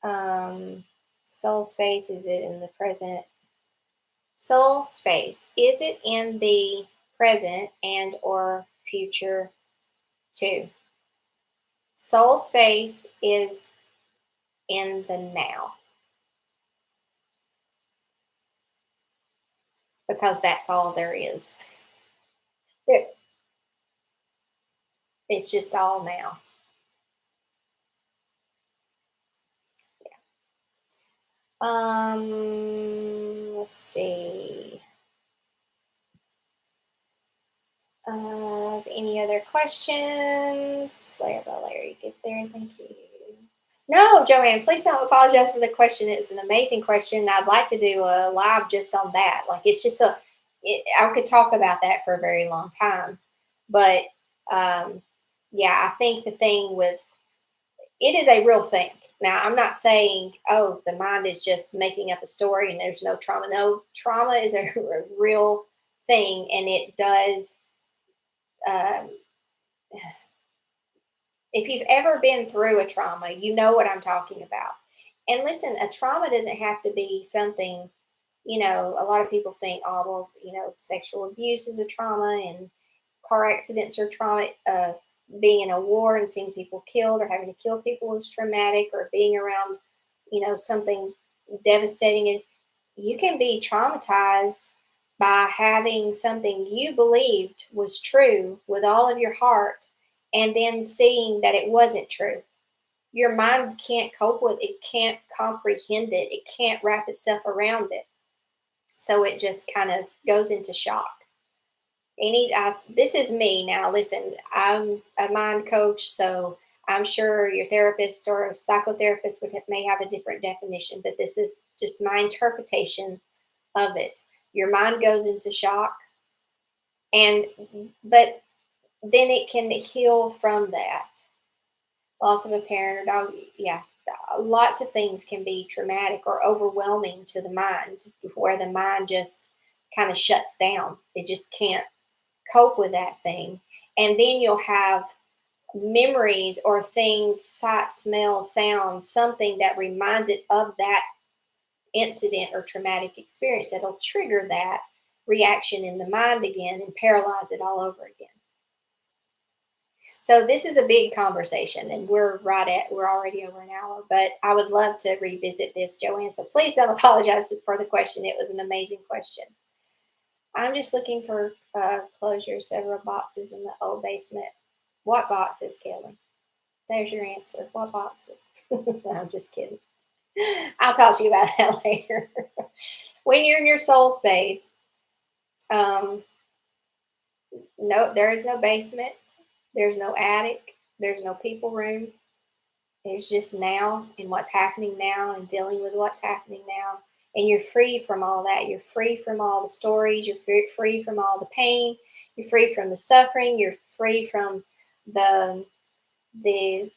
[SPEAKER 1] Um, soul space, is it in the present? Soul space, is it in the present and or future too? Soul space is in the now because that's all there is. It's just all now. Let's see. Any other questions? Layer by layer, you get there. Thank you. No, Joanne, please don't apologize for the question. It's an amazing question. I'd like to do a live just on that. Like it's just I could talk about that for a very long time. But um, yeah, I think the thing with it is a real thing. Now, I'm not saying, oh, the mind is just making up a story and there's no trauma. No, trauma is a real thing, and it does. Um, if you've ever been through a trauma, you know what I'm talking about. And listen, a trauma doesn't have to be something, a lot of people think, oh, well, sexual abuse is a trauma and car accidents are trauma. Being in a war and seeing people killed or having to kill people is traumatic, or being around, something devastating. You can be traumatized by having something you believed was true with all of your heart and then seeing that it wasn't true. Your mind can't cope with it, can't comprehend it, it can't wrap itself around it. So it just kind of goes into shock. This is me now. Listen, I'm a mind coach, so I'm sure your therapist or a psychotherapist may have a different definition, but this is just my interpretation of it. Your mind goes into shock, and but then it can heal from that. Loss of a parent or dog, yeah. Lots of things can be traumatic or overwhelming to the mind, where the mind just kind of shuts down. It just can't cope with that thing. And then you'll have memories or things, sight, smell, sound, something that reminds it of that incident or traumatic experience that'll trigger that reaction in the mind again and paralyze it all over again. So this is a big conversation, and we're already over an hour, but I would love to revisit this, Joanne. So please don't apologize for the question. It was an amazing question. I'm just looking for closure, several boxes in the old basement. What boxes, Kelly? There's your answer. What boxes? I'm just kidding. I'll talk to you about that later. When you're in your soul space, um, no, there is no basement. There's no attic. There's no people room. It's just now and what's happening now and dealing with what's happening now. And you're free from all that. You're free from all the stories. You're free from all the pain. You're free from the suffering. You're free from the the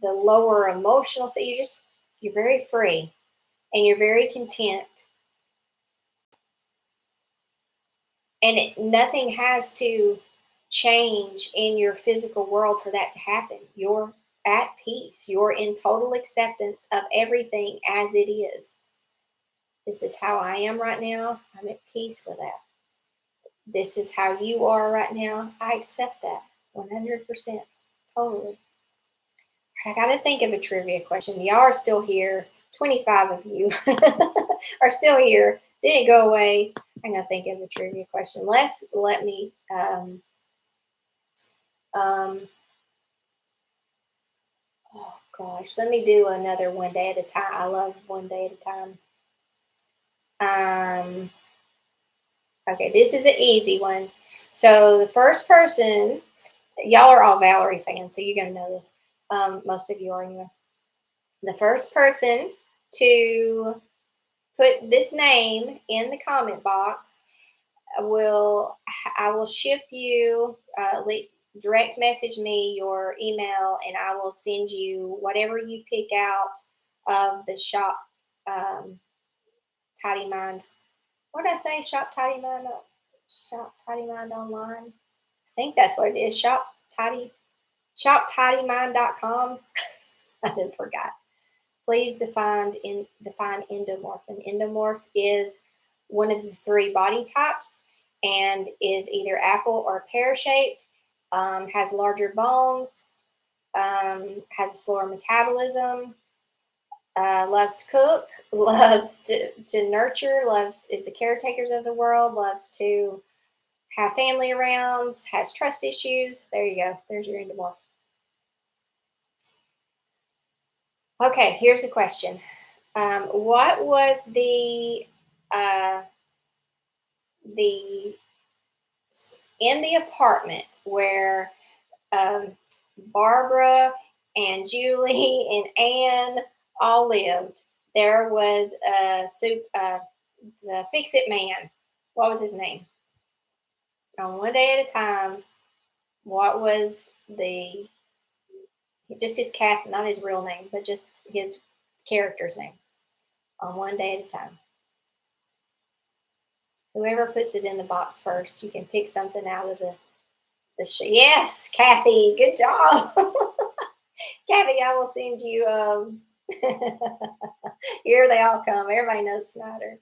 [SPEAKER 1] the lower emotional. So you're very free and you're very content. And nothing has to change in your physical world for that to happen. You're at peace. You're in total acceptance of everything as it is. This is how I am right now. I'm at peace with that. This is how you are right now. I accept that 100%. Totally. I got to think of a trivia question. Y'all are still here. 25 of you are still here. Didn't go away. I'm going to think of a trivia question. Let me. Oh gosh, let me do another one day at a time. I love one day at a time. Okay, this is an easy one. So the first person, y'all are all Valerie fans, so you're gonna know this. Most of you are anyway. The first person to put this name in the comment box I will ship you direct message me your email, and I will send you whatever you pick out of the shop Tidy Mind. What did I say? Shop Tidy Mind online. I think that's what it is. Shoptidymind.com. I forgot. Please define endomorph. An endomorph is one of the three body types and is either apple or pear shaped, has larger bones, has a slower metabolism, loves to cook, loves to nurture, is the caretakers of the world, loves to have family around, has trust issues. There you go. There's your endomorph. Okay, here's the question. What was the in the apartment where Barbara and Julie and Anne all lived? There was the Fix-It Man. What was his name? On One Day at a Time, what was just his cast, not his real name, but just his character's name? On One Day at a Time. Whoever puts it in the box first, you can pick something out of the show. Yes, Kathy, good job. Kathy, I will send you. Here they all come. Everybody knows Snyder.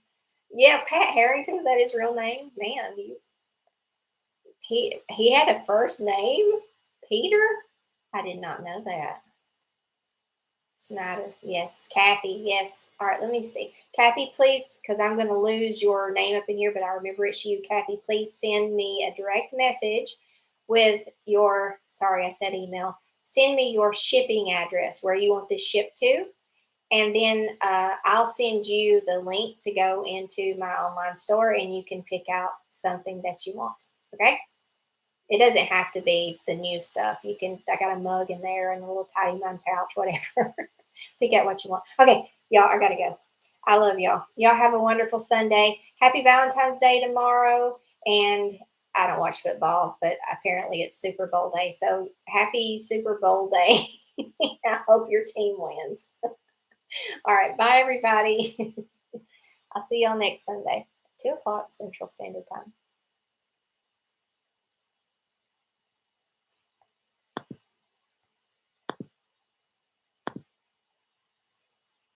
[SPEAKER 1] Yeah, Pat Harrington, was that his real name? Man, he had a first name, Peter. I did not know that. Snyder, yes. Kathy, yes. All right, let me see. Kathy, please, because I'm going to lose your name up in here, but I remember it's you. Kathy, please send me a direct message with your, sorry, I said email. Send me your shipping address, where you want this shipped to. And then I'll send you the link to go into my online store, and you can pick out something that you want. Okay? It doesn't have to be the new stuff. I got a mug in there and a little Tidy Mind pouch, whatever. Pick out what you want. Okay, y'all, I got to go. I love y'all. Y'all have a wonderful Sunday. Happy Valentine's Day tomorrow. And I don't watch football, but apparently it's Super Bowl day. So happy Super Bowl day. I hope your team wins. All right. Bye, everybody. I'll see y'all next Sunday. 2 o'clock Central Standard Time.